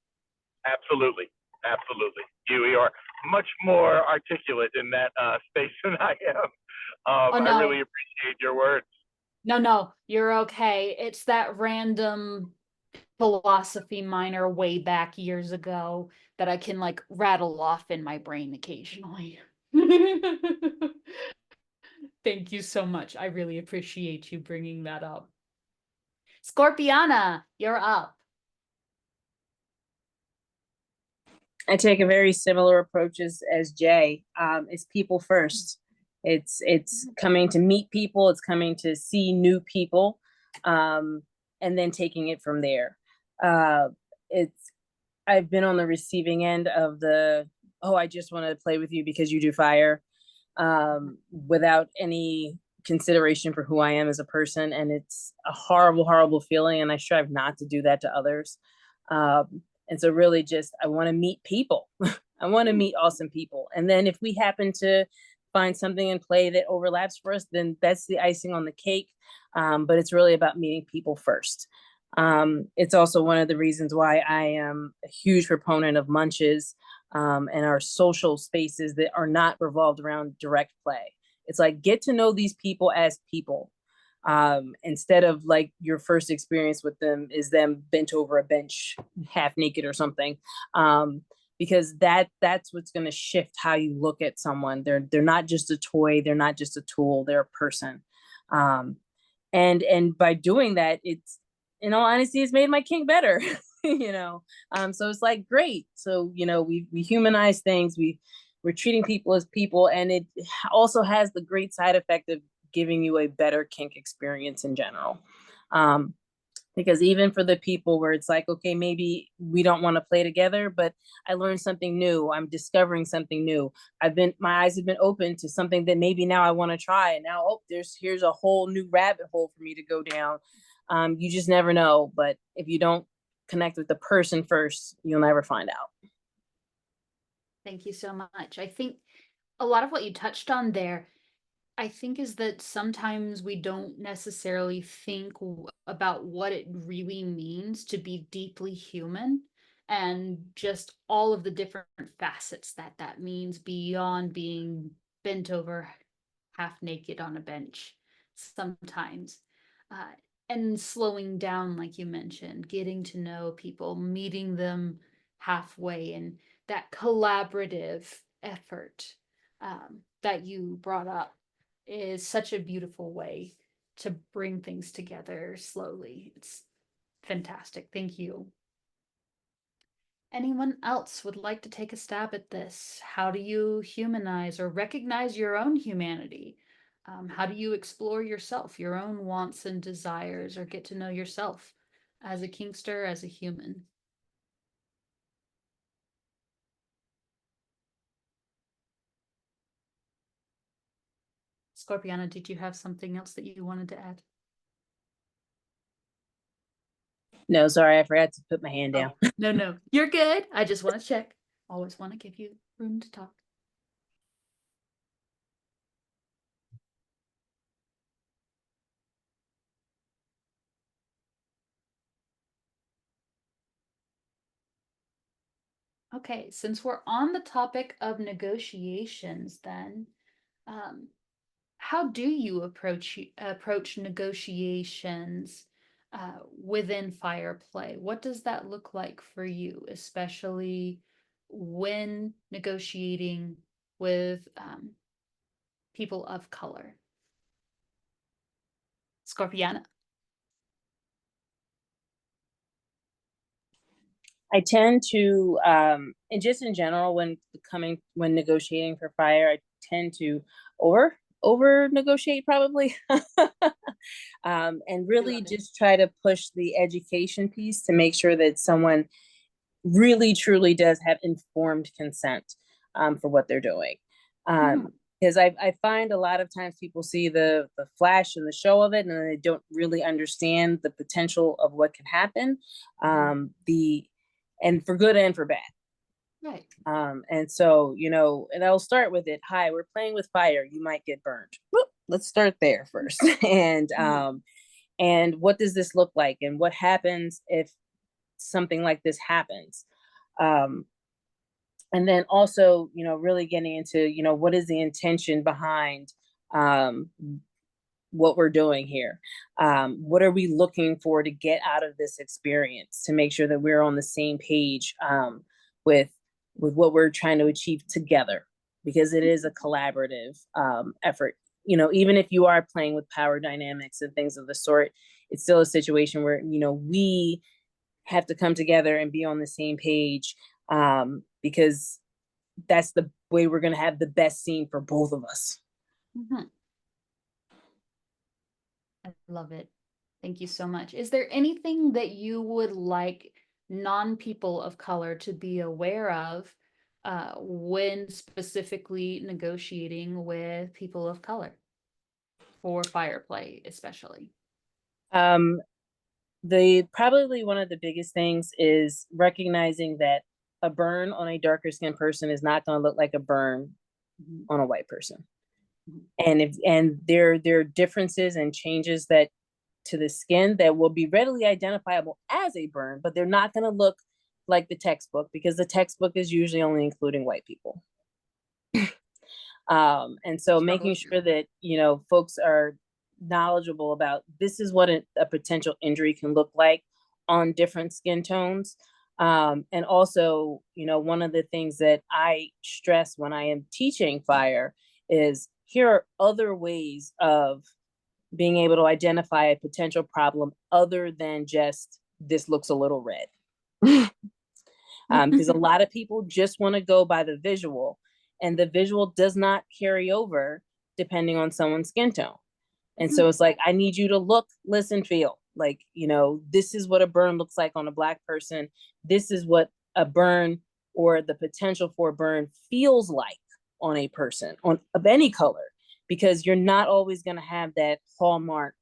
Absolutely. Absolutely. You are much more articulate in that space than I am. Oh, I no. really appreciate your words. No, you're okay. It's that random philosophy minor way back years ago that I can like rattle off in my brain occasionally. Thank you so much. I really appreciate you bringing that up. Scorpiana, you're up. I take a very similar approach as Jay. It's people first. It's coming to meet people. It's coming to see new people, and then taking it from there. It's I've been on the receiving end of the, oh, I just want to play with you because you do fire, without any consideration for who I am as a person, and it's a horrible, horrible feeling. And I strive not to do that to others. And so really just, I want to meet people. I want to meet awesome people. And then if we happen to find something in play that overlaps for us, then that's the icing on the cake. But it's really about meeting people first. It's also one of the reasons why I am a huge proponent of munches, and our social spaces that are not revolved around direct play. It's like, get to know these people as people. Instead of like your first experience with them is them bent over a bench half naked or something, because that's what's going to shift how you look at someone. They're not just a toy, they're not just a tool, they're a person. And by doing that, it's, in all honesty, it's made my kink better. So it's like, great. So we humanize things, we're treating people as people, and it also has the great side effect of giving you a better kink experience in general. Because even for the people where it's like, okay, maybe we don't want to play together, but I learned something new, I'm discovering something new, my eyes have been open to something that maybe now I want to try, and now, oh, here's a whole new rabbit hole for me to go down. You just never know, but if you don't connect with the person first, you'll never find out. Thank you so much. I think a lot of what you touched on there, I think, is that sometimes we don't necessarily think about what it really means to be deeply human, and just all of the different facets that means beyond being bent over half naked on a bench sometimes. Uh, and slowing down, like you mentioned, getting to know people, meeting them halfway, and that collaborative effort that you brought up is such a beautiful way to bring things together slowly. It's fantastic. Thank you. Anyone else would like to take a stab at this? How do you humanize or recognize your own humanity? How do you explore yourself, your own wants and desires, or get to know yourself as a kinkster, as a human? Scorpiana, did you have something else that you wanted to add? No, sorry, I forgot to put my hand down. Oh, no, you're good. I just want to check. Always want to give you room to talk. Okay, since we're on the topic of negotiations, then, how do you approach negotiations within fire play? What does that look like for you, especially when negotiating with people of color? Scorpiana. I tend to, and just in general, when negotiating for fire, I tend to over negotiate probably. And really just try to push the education piece to make sure that someone really truly does have informed consent for what they're doing. Because I find a lot of times people see the flash and the show of it, and they don't really understand the potential of what can happen, and for good and for bad. Right. And so, you know, and I'll start with it. Hi, we're playing with fire. You might get burned. Whoop, let's start there first. And what does this look like? And what happens if something like this happens? And then also, you know, really getting into, you know, what is the intention behind what we're doing here? What are we looking for to get out of this experience to make sure that we're on the same page with what we're trying to achieve together, because it is a collaborative effort. You know, even if you are playing with power dynamics and things of the sort, it's still a situation where, you know, we have to come together and be on the same page, because that's the way we're going to have the best scene for both of us. I love it. Thank you so much. Is there anything that you would like non-people of color to be aware of when specifically negotiating with people of color for fire play, especially? Probably one of the biggest things is recognizing that a burn on a darker skinned person is not going to look like a burn on a white person. And there are differences and changes that to the skin that will be readily identifiable as a burn, but they're not going to look like the textbook, because the textbook is usually only including white people. And so making sure that, you know, folks are knowledgeable about this is what a potential injury can look like on different skin tones. And also, you know, one of the things that I stress when I am teaching fire is here are other ways of being able to identify a potential problem other than just this looks a little red. Because a lot of people just want to go by the visual, and the visual does not carry over depending on someone's skin tone. And so it's like, I need you to look, listen, feel like, you know, this is what a burn looks like on a Black person. This is what a burn or the potential for a burn feels like on a person of any color, because you're not always going to have that hallmark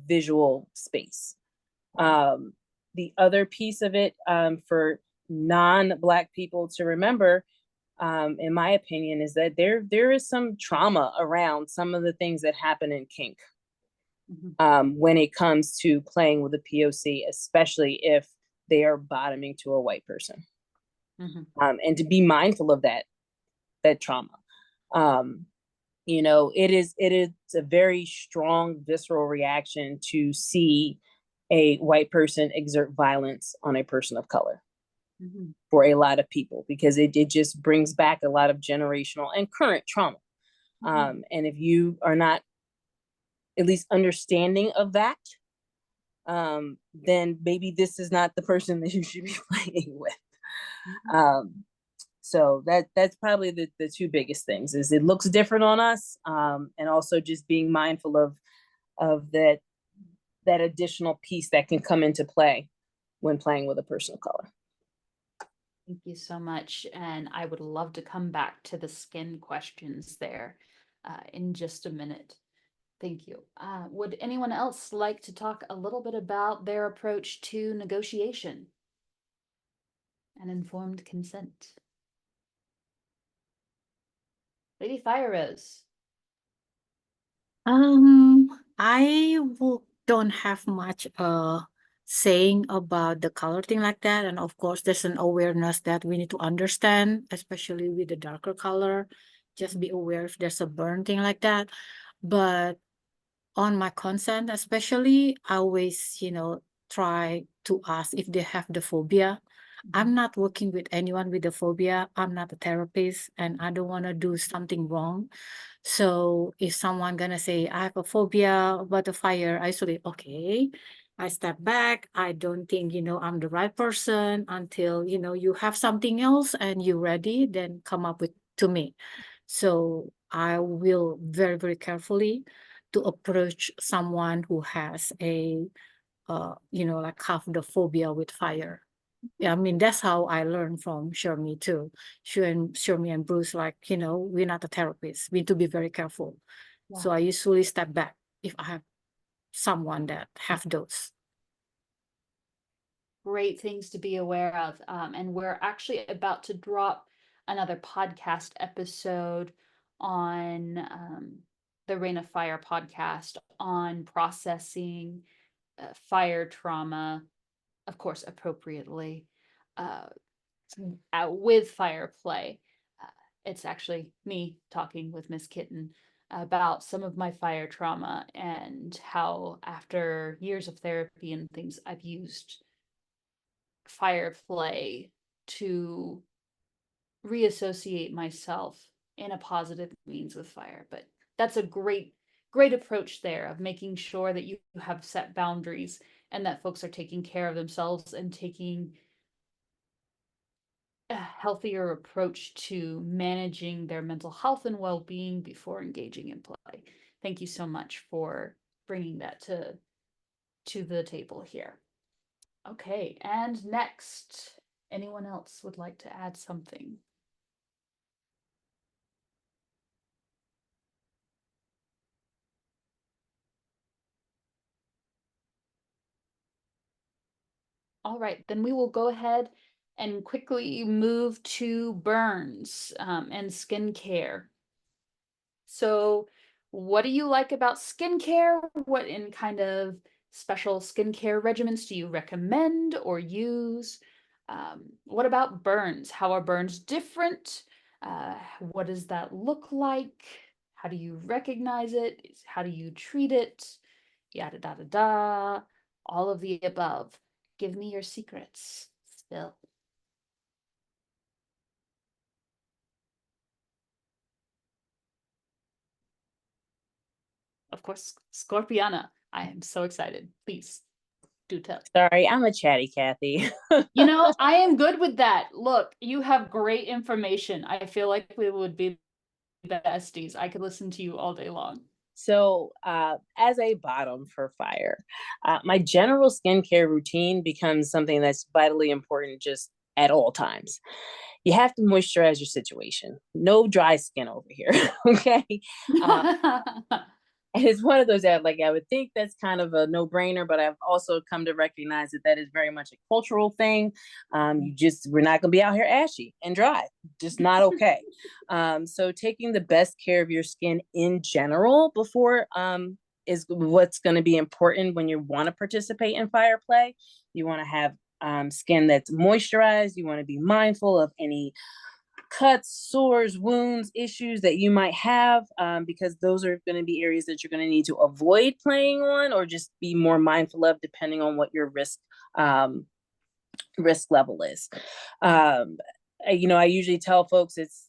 visual space. The other piece of it for non-Black people to remember, in my opinion, is that there is some trauma around some of the things that happen in kink when it comes to playing with a POC, especially if they are bottoming to a white person. And to be mindful of that trauma. You know, it is a very strong visceral reaction to see a white person exert violence on a person of color. For a lot of people, because it just brings back a lot of generational and current trauma. And if you are not at least understanding of that, then maybe this is not the person that you should be playing with. So that's probably the two biggest things, is it looks different on us, and also just being mindful of that additional piece that can come into play when playing with a person of color. Thank you so much. And I would love to come back to the skin questions there in just a minute. Thank you. Would anyone else like to talk a little bit about their approach to negotiation and informed consent? Lady Fire Rose. I don't have much saying about the color thing like that. And of course, there's an awareness that we need to understand, especially with the darker color. Just be aware if there's a burn thing like that. But on my consent, especially, I always, you know, try to ask if they have the phobia. I'm not working with anyone with a phobia. I'm not a therapist, and I don't want to do something wrong. So if someone gonna say I have a phobia about the fire, I say, okay, I step back. I don't think, you know, I'm the right person until, you know, you have something else and you're ready, then come up with to me. So I will very, very carefully to approach someone who has a, like have the phobia with fire. Yeah, I mean, that's how I learned from Shermy too. Shermy and Bruce, like, we're not a therapist. We need to be very careful. So I usually step back if I have someone that have those. Great things to be aware of. And we're actually about to drop another podcast episode on the Reign of Fire podcast on processing fire trauma, of course, appropriately, with fire play. It's actually me talking with Miss Kitten about some of my fire trauma and how, after years of therapy and things, I've used fire play to reassociate myself in a positive means with fire. But that's a great approach there of making sure that you have set boundaries and that folks are taking care of themselves and taking a healthier approach to managing their mental health and well-being before engaging in play. Thank you so much for bringing that to the table here. Okay, and next, anyone else would like to add something? All right, then we will go ahead and quickly move to burns and skincare. So, what do you like about skincare? What in kind of special skincare regimens do you recommend or use? What about burns? How are burns different? What does that look like? How do you recognize it? How do you treat it? Yada da da da. All of the above. Give me your secrets. Spill. Of course, Scorpiana. I am so excited. Please do tell. Sorry, I'm a chatty Kathy. I am good with that. Look, you have great information. I feel like we would be besties. I could listen to you all day long. So, as a bottom for fire, my general skincare routine becomes something that's vitally important just at all times. You have to moisturize your situation. No dry skin over here, okay? And it's one of those that, like, I would think that's kind of a no-brainer, but I've also come to recognize that is very much a cultural thing. We're not going to be out here ashy and dry, just not okay. So taking the best care of your skin in general before is what's going to be important when you want to participate in fire play. You want to have skin that's moisturized. You want to be mindful of any cuts, sores, wounds, issues that you might have, because those are going to be areas that you're going to need to avoid playing on or just be more mindful of depending on what your risk level is. I usually tell folks it's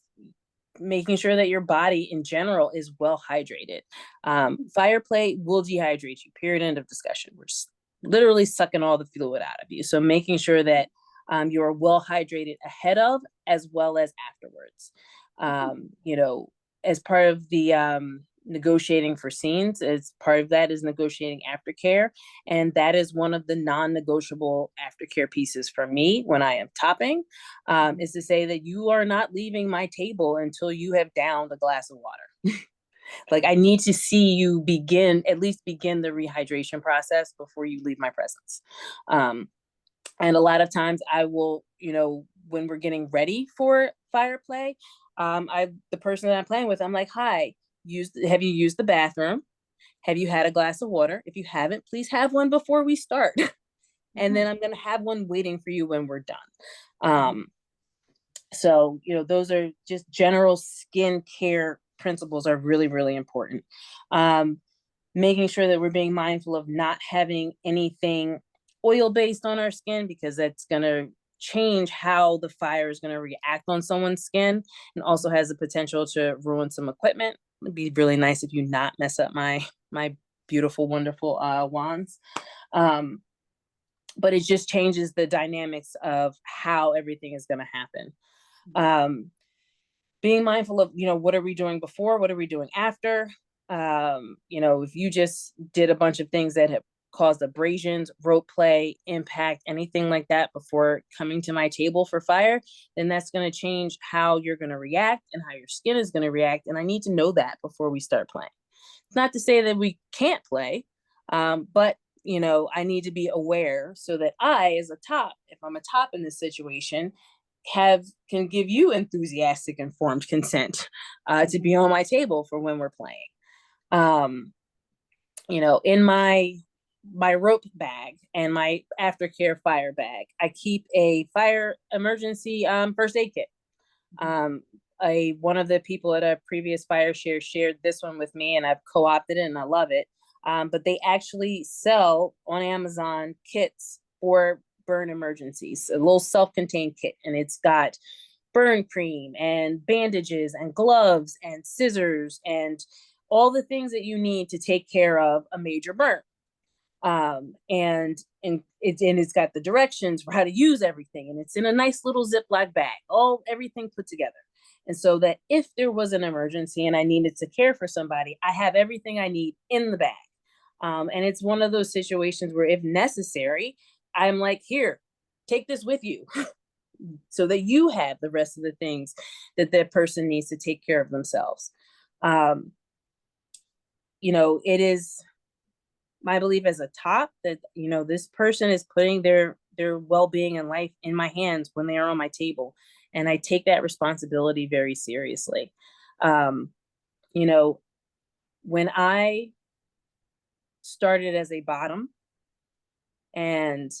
making sure that your body in general is well hydrated. Fire play will dehydrate you, period, end of discussion. We're literally sucking all the fluid out of you. So making sure that you're well hydrated ahead of as well as afterwards. As part of the negotiating for scenes, as part of that is negotiating aftercare. And that is one of the non-negotiable aftercare pieces for me when I am topping, is to say that you are not leaving my table until you have downed a glass of water. Like, I need to see you at least begin the rehydration process before you leave my presence. And a lot of times I will, when we're getting ready for fire play, the person that I'm playing with, I'm like, hi, have you used the bathroom? Have you had a glass of water? If you haven't, please have one before we start. And then I'm going to have one waiting for you when we're done. So, those are just general skin care principles are really, really important. Making sure that we're being mindful of not having anything oil-based on our skin, because that's going to change how the fire is going to react on someone's skin, and also has the potential to ruin some equipment. It'd be really nice if you not mess up my beautiful, wonderful wands. But it just changes the dynamics of how everything is going to happen. being mindful of, what are we doing before? What are we doing after? If you just did a bunch of things that have caused abrasions, rope play, impact, anything like that before coming to my table for fire, then that's going to change how you're going to react and how your skin is going to react. And I need to know that before we start playing. It's not to say that we can't play, but I need to be aware so that I, as a top, if I'm a top in this situation, can give you enthusiastic, informed consent to be on my table for when we're playing. In my rope bag and my aftercare fire bag, I keep a fire emergency first aid kit. One of the people at a previous fire share shared this one with me, and I've co-opted it and I love it. But they actually sell on Amazon kits for burn emergencies, a little self-contained kit, and it's got burn cream and bandages and gloves and scissors and all the things that you need to take care of a major burn. And it's got the directions for how to use everything, and it's in a nice little Ziploc bag, everything put together. And so that if there was an emergency and I needed to care for somebody, I have everything I need in the bag. And it's one of those situations where, if necessary, I'm like, here, take this with you so that you have the rest of the things that person needs to take care of themselves. It is my belief as a top that, this person is putting their well-being and life in my hands when they are on my table. And I take that responsibility very seriously. When I started as a bottom and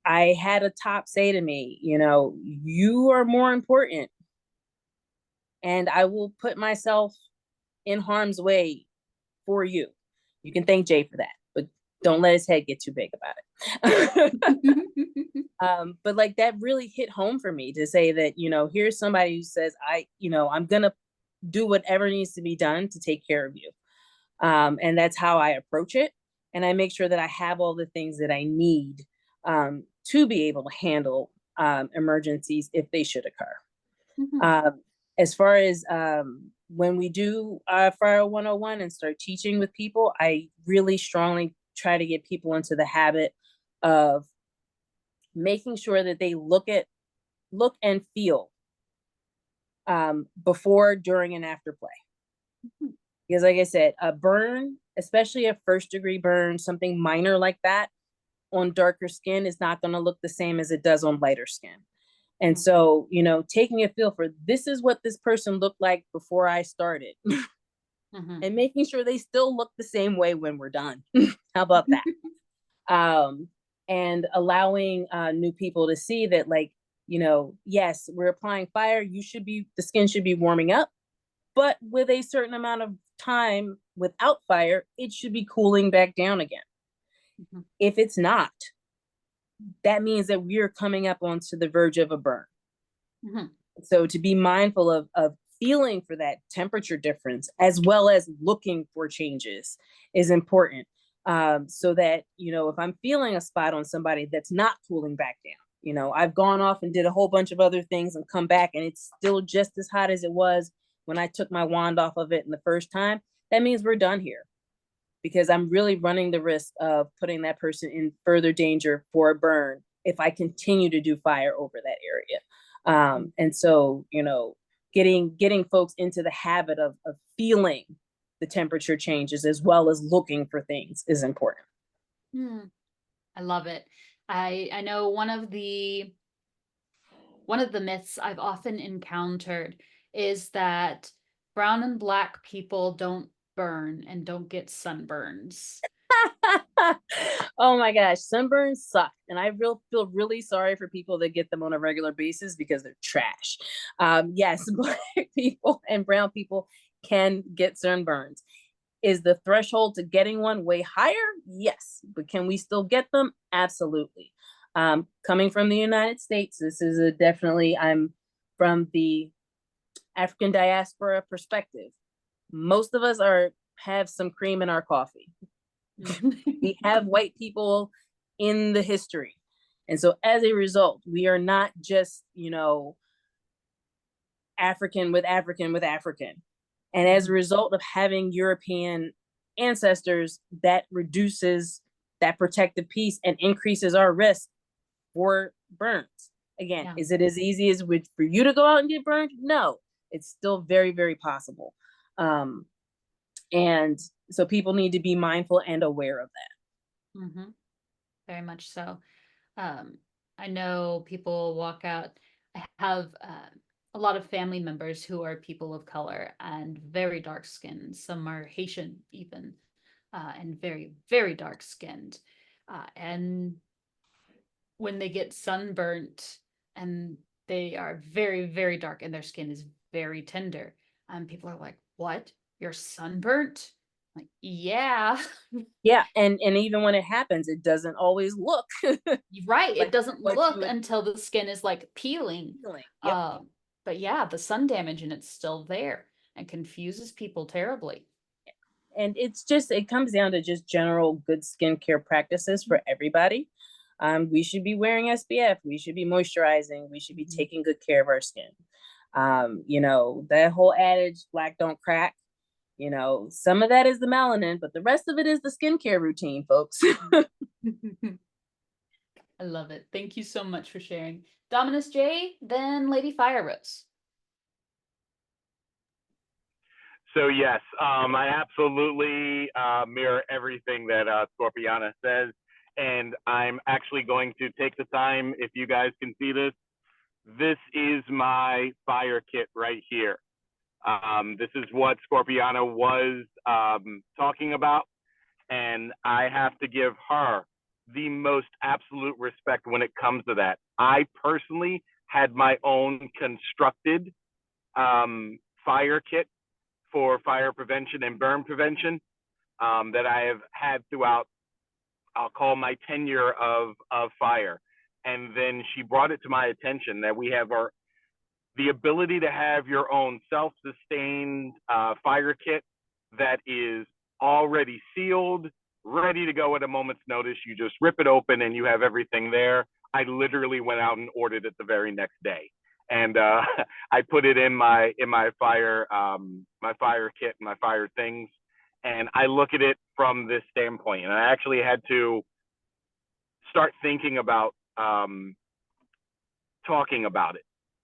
I had a top say to me, you are more important, and I will put myself in harm's way for you. You can thank Jay for that, but don't let his head get too big about it. But like, that really hit home for me to say that, here's somebody who says, I'm going to do whatever needs to be done to take care of you. And that's how I approach it. And I make sure that I have all the things that I need to be able to handle emergencies if they should occur. As far as when we do Fire 101 and start teaching with people, I really strongly try to get people into the habit of making sure that they look and feel before, during, and after play. Because like I said, a burn, especially a first-degree burn, something minor like that, on darker skin is not going to look the same as it does on lighter skin. And so, taking a feel for, this is what this person looked like before I started, and making sure they still look the same way when we're done. How about that? And allowing new people to see that, like, yes, we're applying fire. The skin should be warming up, but with a certain amount of time without fire, it should be cooling back down again. If it's not, that means that we're coming up onto the verge of a burn. So to be mindful of feeling for that temperature difference, as well as looking for changes, is important. So that, if I'm feeling a spot on somebody that's not cooling back down, I've gone off and did a whole bunch of other things and come back and it's still just as hot as it was when I took my wand off of it in the first time, that means we're done here. Because I'm really running the risk of putting that person in further danger for a burn if I continue to do fire over that area. And so, getting folks into the habit of feeling the temperature changes as well as looking for things is important. I love it. I know one of the myths I've often encountered is that brown and black people don't burn and don't get sunburns. Oh my gosh, sunburns suck. And I feel really sorry for people that get them on a regular basis because they're trash. Yes, black people and brown people can get sunburns. Is the threshold to getting one way higher? Yes. But can we still get them? Absolutely. Coming from the United States, this is definitely, I'm from the African diaspora perspective. Most of us have some cream in our coffee. We have white people in the history. And so as a result, we are not just, African with African with African. And as a result of having European ancestors, that reduces that protective piece and increases our risk for burns. Again, Yeah. is it as easy as for you to go out and get burned? No, it's still very, very possible. And so people need to be mindful and aware of that. Mm-hmm. Very much so. I know people walk out. I have a lot of family members who are people of color and very dark skinned. Some are Haitian even, and very, very dark skinned. And when they get sunburnt and they are very, very dark and their skin is very tender, and people are like, "What? You're sunburnt?" Like, yeah. Yeah, and even when it happens, it doesn't always look Right. It like doesn't what look you would until the skin is like peeling. feeling. Yep. But yeah, the sun damage and it's still there and confuses people terribly. And it comes down to just general good skincare practices for everybody. We should be wearing SPF, we should be moisturizing, we should be taking good care of our skin. You know, that whole adage, black don't crack, you know, some of that is the melanin, but the rest of it is the skincare routine, folks. I love it. Thank you so much for sharing. Dominus J, then Lady Fire Rose. So yes, I absolutely mirror everything that Scorpiana says, and I'm actually going to take the time, if you guys can see this. This is my fire kit right here. This is what Scorpiana was talking about, and I have to give her the most absolute respect when it comes to that. I personally had my own constructed fire kit for fire prevention and burn prevention that I have had throughout, I'll call my tenure of fire. And then she brought it to my attention that we have the ability to have your own self-sustained fire kit that is already sealed, ready to go at a moment's notice. You just rip it open and you have everything there. I literally went out and ordered it the very next day. And I put it in my fire kit, my fire things, and I look at it from this standpoint. And I actually had to start thinking about talking about it,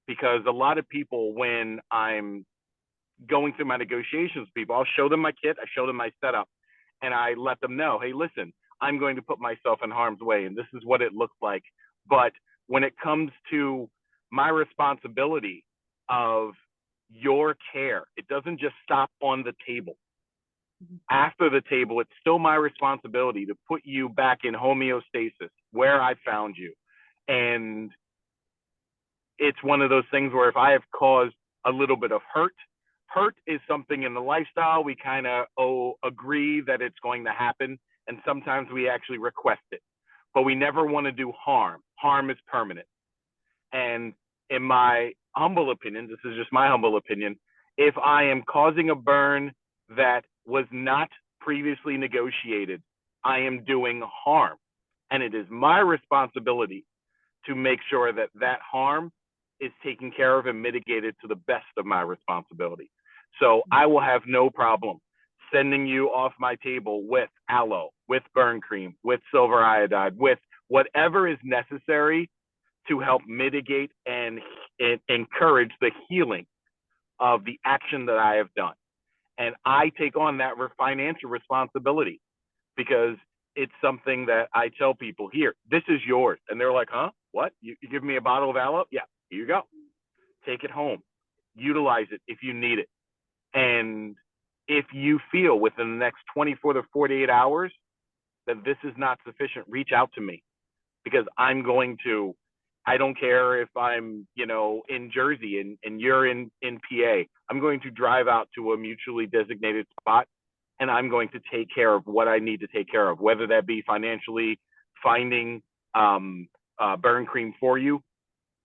because a lot of people, when I'm going through my negotiations with people, I'll show them my kit, I show them my setup, and I let them know, hey, listen, I'm going to put myself in harm's way, and this is what it looks like. But when it comes to my responsibility of your care, it doesn't just stop on the table. After the table, it's still my responsibility to put you back in homeostasis where I found you. And it's one of those things where if I have caused a little bit of hurt is something in the lifestyle we kind of agree that it's going to happen, and sometimes we actually request it, but we never want to do harm. Harm is permanent. And in my humble opinion, this is just my humble opinion, if I am causing a burn that was not previously negotiated, I am doing harm. And it is my responsibility to make sure that that harm is taken care of and mitigated to the best of my responsibility. So I will have no problem sending you off my table with aloe, with burn cream, with silver iodide, with whatever is necessary to help mitigate and encourage the healing of the action that I have done. And I take on that financial responsibility, because it's something that I tell people, here, this is yours. And they're like, huh? What? You give me a bottle of aloe? Yeah, here you go. Take it home. Utilize it if you need it. And if you feel within the next 24 to 48 hours that this is not sufficient, reach out to me, because I'm going to, I don't care if I'm, in Jersey and you're in PA, I'm going to drive out to a mutually designated spot, and I'm going to take care of what I need to take care of, whether that be financially finding burn cream for you,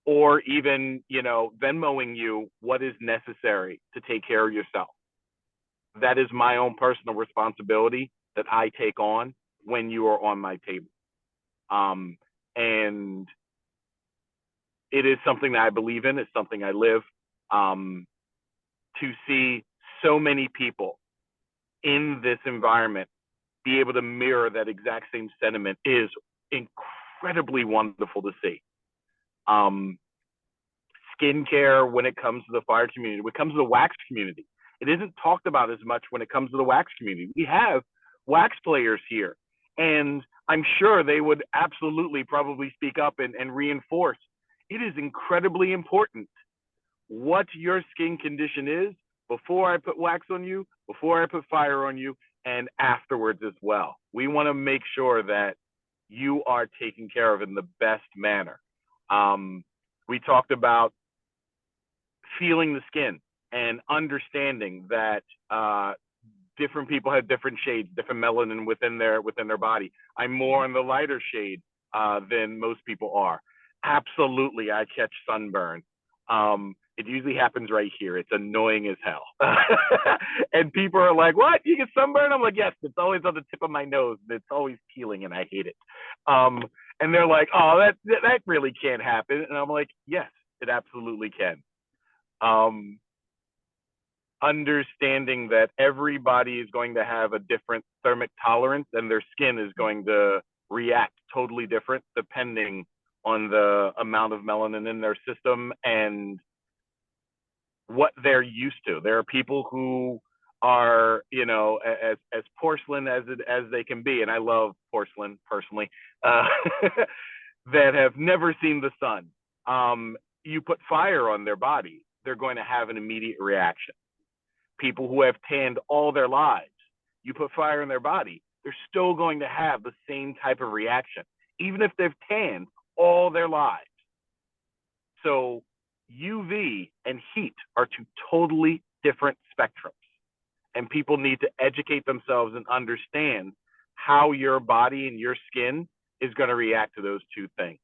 or even, Venmoing you what is necessary to take care of yourself. That is my own personal responsibility that I take on when you are on my table. And it is something that I believe in. It's something I live. To see so many people in this environment be able to mirror that exact same sentiment is incredibly wonderful to see. Skincare, when it comes to the fire community, when it comes to the wax community, it isn't talked about as much when it comes to the wax community. We have wax players here, and I'm sure they would absolutely probably speak up and reinforce. It is incredibly important what your skin condition is before I put wax on you, before I put fire on you, and afterwards as well. We want to make sure that you are taken care of in the best manner. We talked about feeling the skin and understanding that different people have different shades, different melanin within their body. I'm more on the lighter shade than most people are. Absolutely, I catch sunburn. It usually happens right here. It's annoying as hell. And people are like, what? You get sunburn? I'm like, yes, it's always on the tip of my nose. It's always peeling and I hate it. And they're like, oh, that really can't happen. And I'm like, yes, it absolutely can. Understanding that everybody is going to have a different thermic tolerance and their skin is going to react totally different depending on the amount of melanin in their system and what they're used to. There are people who are, you know, as porcelain as they can be, and I love porcelain personally, that have never seen the sun. You put fire on their body, they're going to have an immediate reaction. People who have tanned all their lives, you put fire in their body, they're still going to have the same type of reaction, even if they've tanned all their lives. So UV and heat are two totally different spectrums, and people need to educate themselves and understand how your body and your skin is going to react to those two things.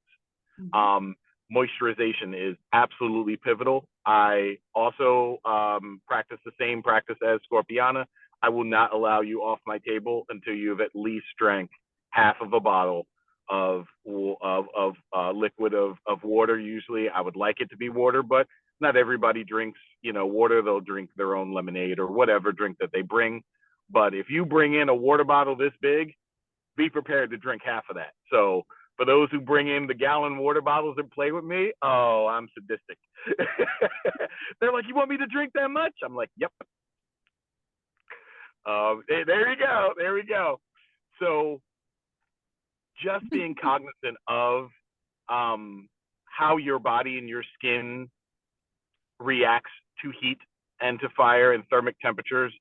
Moisturization is absolutely pivotal. I also practice the same practice as Scorpiana. I will not allow you off my table until you've at least drank half of a bottle of liquid of water. Usually I would like it to be water, but not everybody drinks, you know, water. They'll drink their own lemonade or whatever drink that they bring. But if you bring in a water bottle this big, be prepared to drink half of that. So for those who bring in the gallon water bottles and play with me, oh, I'm sadistic. They're like, you want me to drink that much? I'm like, yep. There you go. There we go. So just being cognizant of how your body and your skin reacts to heat and to fire and thermic temperatures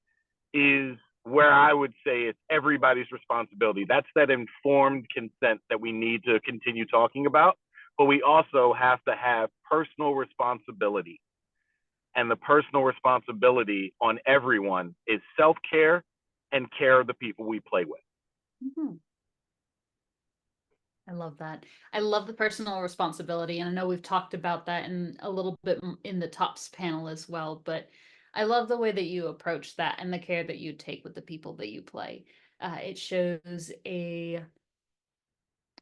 is where I would say it's everybody's responsibility. That's that informed consent that we need to continue talking about, but we also have to have personal responsibility. And the personal responsibility on everyone is self-care and care of the people we play with. Mm-hmm. I love that. I love the personal responsibility, and I know we've talked about that in a little bit in the tops panel as well, but I love the way that you approach that and the care that you take with the people that you play. It shows a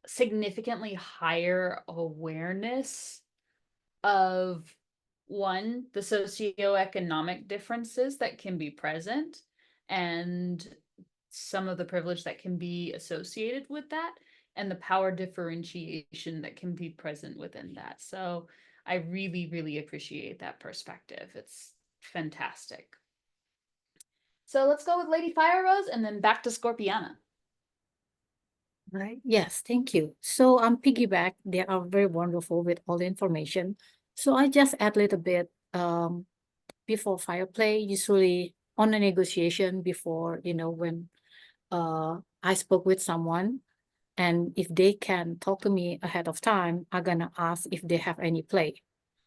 significantly higher awareness of, one, the socioeconomic differences that can be present and some of the privilege that can be associated with that, and the power differentiation that can be present within that. So I really, really appreciate that perspective. It's fantastic. So let's go with Lady Fire Rose and then back to Scorpiana. Right. Yes, thank you. So piggyback, they are very wonderful with all the information. So I just add a little bit before fire play, usually on a negotiation before, you know, when I spoke with someone, and if they can talk to me ahead of time, I'm gonna ask if they have any play.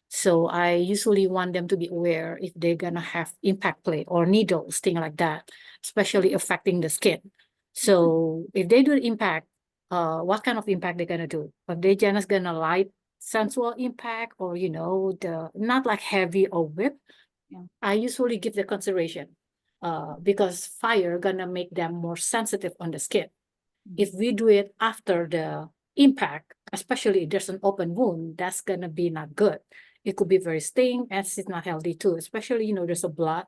So I usually want them to be aware if they're gonna have impact play or needles, things like that, especially affecting the skin. So if they do impact, what kind of impact they're gonna do? If they just gonna light sensual impact, or you know, the not like heavy or whip, I usually give the consideration, because fire gonna make them more sensitive on the skin. If we do it after the impact, especially if there's an open wound, that's gonna be not good. It could be very sting, and it's not healthy too, especially, there's a blood,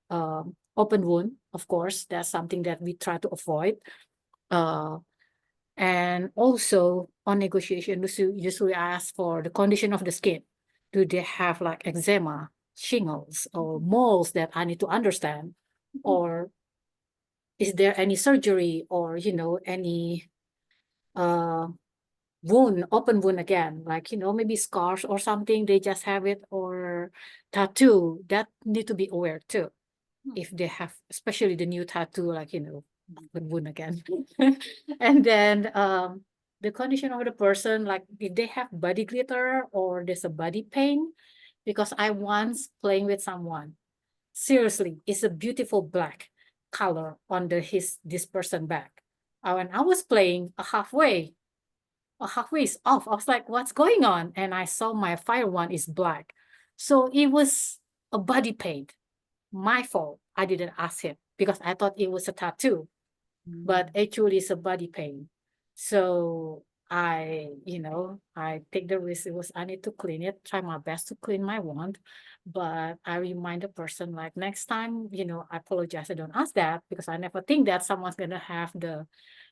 open wound, of course, that's something that we try to avoid. And also on negotiation, usually ask for the condition of the skin. Do they have like eczema, shingles, or moles that I need to understand? Or is there any surgery or, any wound, open wound again, like, maybe scars or something, they just have it, or tattoo that need to be aware too. If they have, especially the new tattoo, like, open wound again. And then the condition of the person, like if they have body glitter or there's a body pain, because I once playing with someone, seriously, it's a beautiful black color on this person back. When I was playing halfway is off. I was like, what's going on? And I saw my fire one is black. So it was a body paint. My fault. I didn't ask him because I thought it was a tattoo, but actually it's a body paint. So I take the risk. I need to clean it, try my best to clean my wand. But I remind the person, like, next time, I apologize. I don't ask that because I never think that someone's going to have the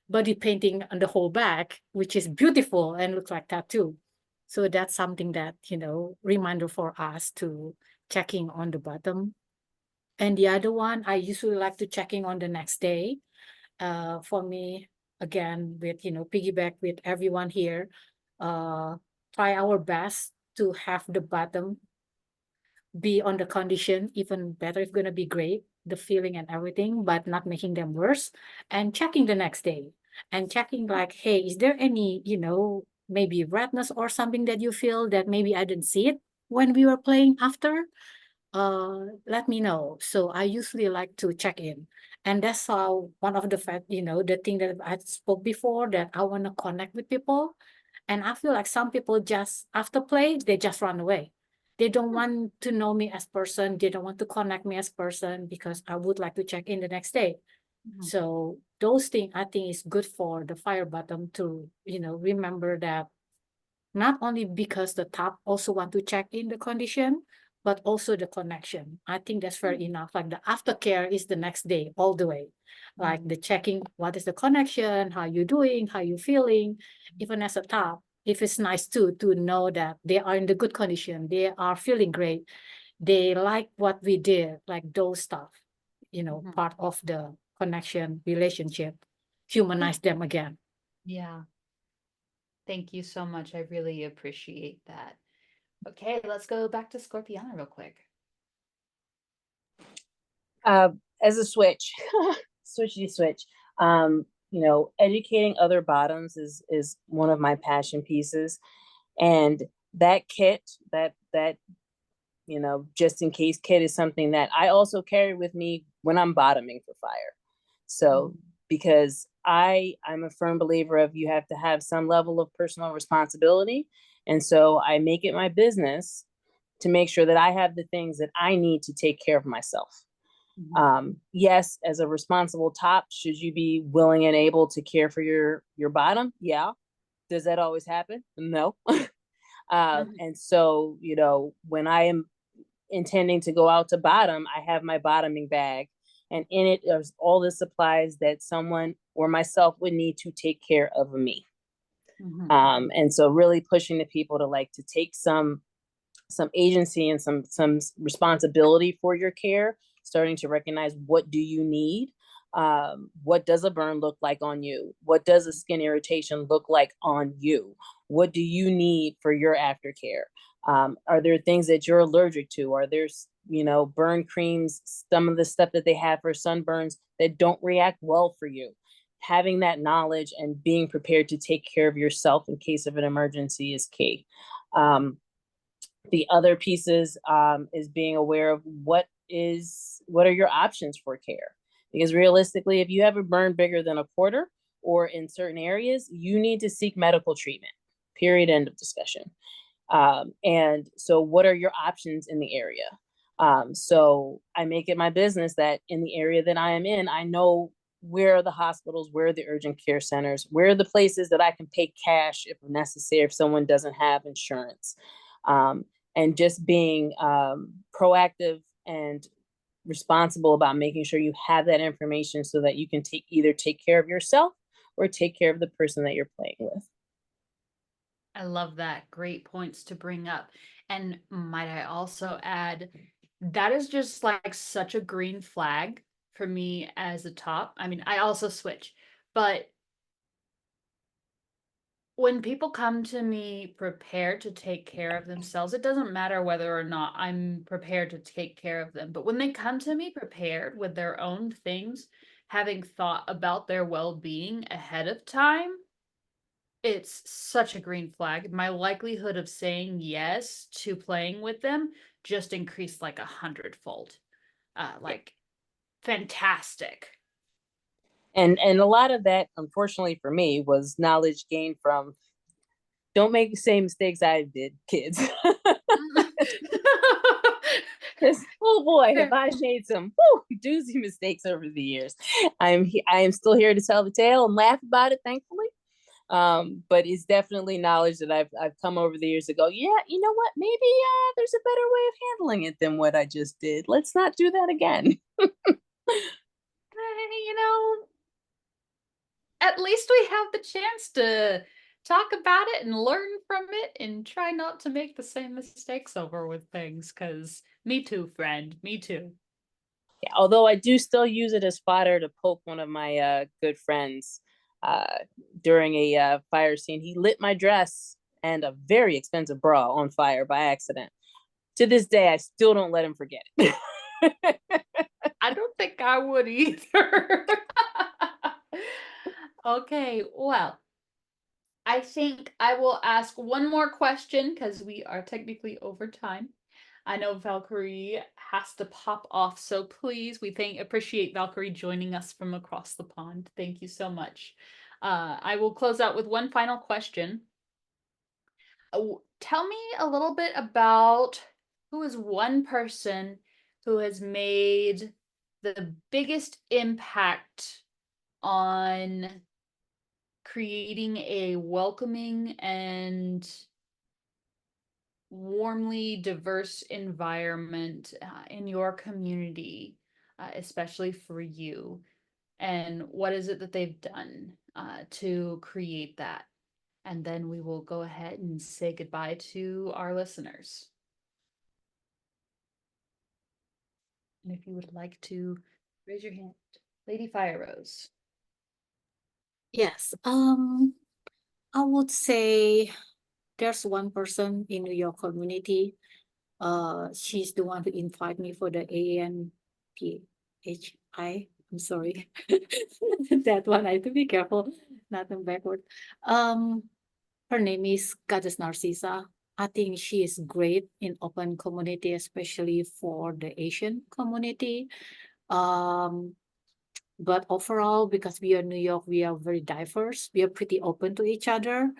body painting on the whole back, which is beautiful and looks like tattoo. So that's something that, reminder for us to checking on the bottom. And the other one, I usually like to checking on the next day. For me, again, with, piggyback with everyone here, try our best to have the bottom be on the condition, even better, it's going to be great, the feeling and everything, but not making them worse. And checking the next day and checking like, hey, is there any, maybe redness or something that you feel that maybe I didn't see it when we were playing after? Let me know. So I usually like to check in. And that's how one of the fact, the thing that I spoke before, that I want to connect with people. And I feel like some people just after play, they just run away. They don't want to know me as person. They don't want to connect me as person because I would like to check in the next day. So those things I think is good for the fire bottom to, remember that not only because the top also want to check in the condition, but also the connection. I think that's fair enough. Like the aftercare is the next day all the way. Like the checking, what is the connection, how you doing, how you feeling, even as a top. If it's nice too, to know that they are in the good condition, they are feeling great, they like what we did, like those stuff, part of the connection, relationship, humanize them again. Yeah. Thank you so much. I really appreciate that. Okay, let's go back to Scorpiana real quick. As a switch, switch, educating other bottoms is one of my passion pieces. And that kit, that just in case kit is something that I also carry with me when I'm bottoming for fire. So because I'm a firm believer of you have to have some level of personal responsibility. And so I make it my business to make sure that I have the things that I need to take care of myself. Yes, as a responsible top, should you be willing and able to care for your bottom? Yeah. Does that always happen? No. And so, when I am intending to go out to bottom, I have my bottoming bag, and in it there's all the supplies that someone or myself would need to take care of me. And so really pushing the people to take some agency and some responsibility for your care, starting to recognize, what do you need? What does a burn look like on you? What does a skin irritation look like on you? What do you need for your aftercare? Are there things that you're allergic to? Are there, burn creams, some of the stuff that they have for sunburns that don't react well for you? Having that knowledge and being prepared to take care of yourself in case of an emergency is key. The other pieces is being aware of what are your options for care? Because realistically, if you have a burn bigger than a quarter or in certain areas, you need to seek medical treatment, period, end of discussion. And so what are your options in the area? So I make it my business that in the area that I am in, I know where are the hospitals, where are the urgent care centers, where are the places that I can pay cash if necessary, if someone doesn't have insurance. and just being proactive and responsible about making sure you have that information so that you can either take care of yourself or take care of the person that you're playing with. I love that. Great points to bring up. And might I also add, that is just like such a green flag for me as a top. I mean, I also switch, but when people come to me prepared to take care of themselves, it doesn't matter whether or not I'm prepared to take care of them. But when they come to me prepared with their own things, having thought about their well-being ahead of time, it's such a green flag. My likelihood of saying yes to playing with them just increased like 100-fold. Like fantastic. And a lot of that, unfortunately for me, was knowledge gained from don't make the same mistakes I did, kids. Oh boy, have I made some doozy mistakes over the years. I am still here to tell the tale and laugh about it, thankfully. But it's definitely knowledge that I've come over the years to go, yeah, you know what? Maybe there's a better way of handling it than what I just did. Let's not do that again. You know, at least we have the chance to talk about it and learn from it and try not to make the same mistakes over with things. Because me too, friend. Me too. Yeah, although I do still use it as fodder to poke one of my good friends during a fire scene. He lit my dress and a very expensive bra on fire by accident. To this day, I still don't let him forget it. I don't think I would either. Okay, well, I think I will ask one more question because we are technically over time. I know Valkyrie has to pop off, so please, we appreciate Valkyrie joining us from across the pond. Thank you so much. I will close out with one final question. Tell me a little bit about who is one person who has made the biggest impact on creating a welcoming and warmly diverse environment in your community, especially for you. And what is it that they've done to create that? And then we will go ahead and say goodbye to our listeners. And if you would like to raise your hand, Lady Fire Rose. Yes. I would say there's one person in New York community. She's the one who invited me for the ANPHI. I'm sorry. That one I have to be careful, nothing backward. Her name is Goddess Narcissa. I think she is great in open community, especially for the Asian community. But overall, because we are New York, we are very diverse. We are pretty open to each other.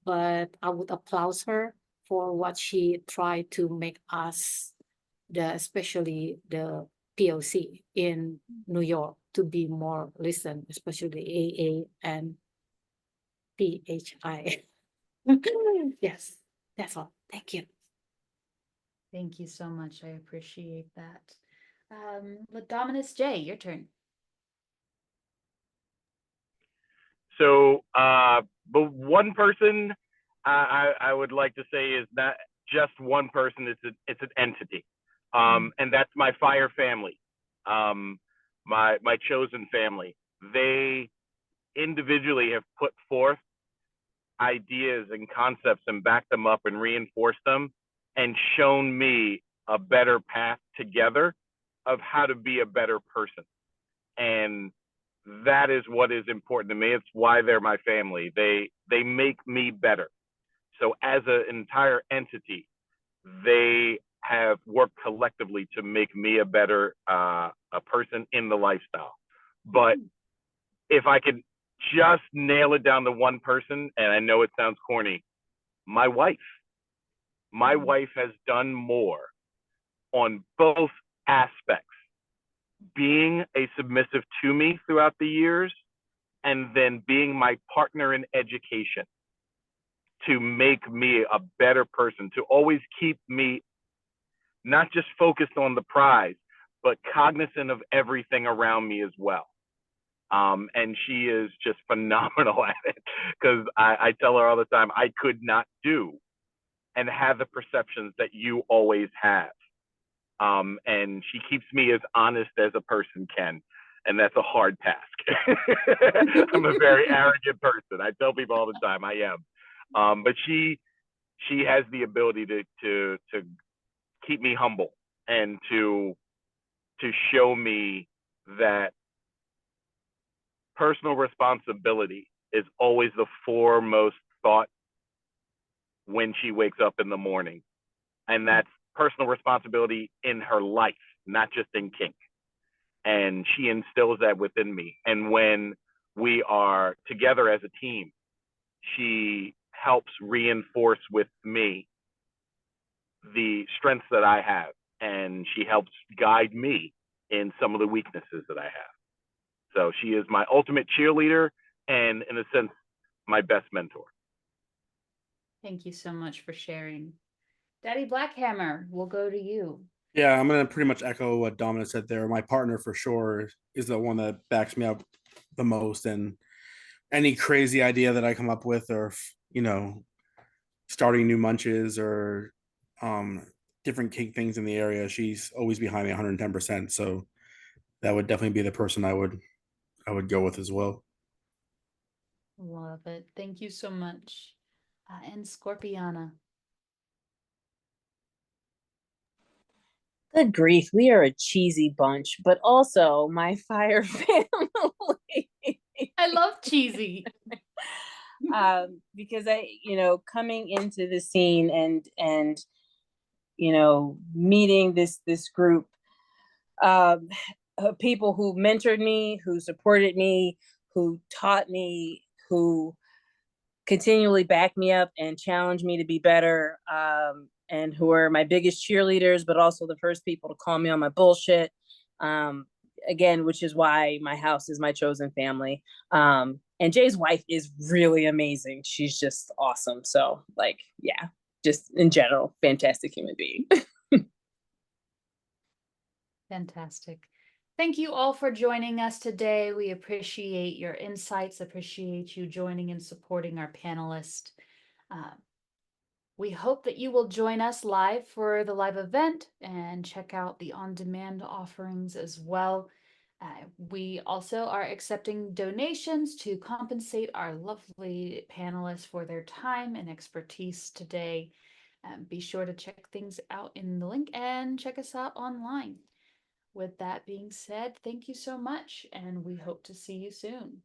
But I would applaud her for what she tried to make us, especially the POC in New York, to be more listened, especially AA and PHI. Yes, that's all. Thank you. Thank you so much. I appreciate that. Dominus J, your turn. So, but one person I would like to say is not just one person. It's an entity, and that's my fire family, my chosen family. They individually have put forth ideas and concepts and backed them up and reinforced them and shown me a better path together of how to be a better person. And that is what is important to me. It's why they're my family. They make me better. So as an entire entity, they have worked collectively to make me a better a person in the lifestyle. But if I could just nail it down to one person, and I know it sounds corny, my wife. My wife has done more on both aspects, being a submissive to me throughout the years, and then being my partner in education to make me a better person, to always keep me not just focused on the prize, but cognizant of everything around me as well. And she is just phenomenal at it, because I tell her all the time, I could not do and have the perceptions that you always have. And she keeps me as honest as a person can. And that's a hard task. I'm a very arrogant person. I tell people all the time I am. But she has the ability to keep me humble and to show me that personal responsibility is always the foremost thought when she wakes up in the morning. And that's personal responsibility in her life, not just in kink. And she instills that within me. And when we are together as a team, she helps reinforce with me the strengths that I have. And she helps guide me in some of the weaknesses that I have. So she is my ultimate cheerleader and, in a sense, my best mentor. Thank you so much for sharing. Daddy Blackhammer, we'll go to you. Yeah, I'm gonna pretty much echo what Dominic said there. My partner for sure is the one that backs me up the most, and any crazy idea that I come up with, or starting new munches or different kink things in the area, she's always behind me 110%. So that would definitely be the person I would go with as well. Love it. Thank you so much. And Scorpiana. Good grief, we are a cheesy bunch, but also my fire family. I love cheesy. Because coming into the scene and meeting this group of people who mentored me, who supported me, who taught me, who continually backed me up and challenged me to be better, and who are my biggest cheerleaders, but also the first people to call me on my bullshit. Again, which is why my house is my chosen family. And Jay's wife is really amazing. She's just awesome. So, yeah, just in general, fantastic human being. Fantastic. Thank you all for joining us today. We appreciate your insights, appreciate you joining and supporting our panelists. We hope that you will join us live for the live event and check out the on-demand offerings as well. We also are accepting donations to compensate our lovely panelists for their time and expertise today. Be sure to check things out in the link and check us out online. With that being said, thank you so much, and we hope to see you soon.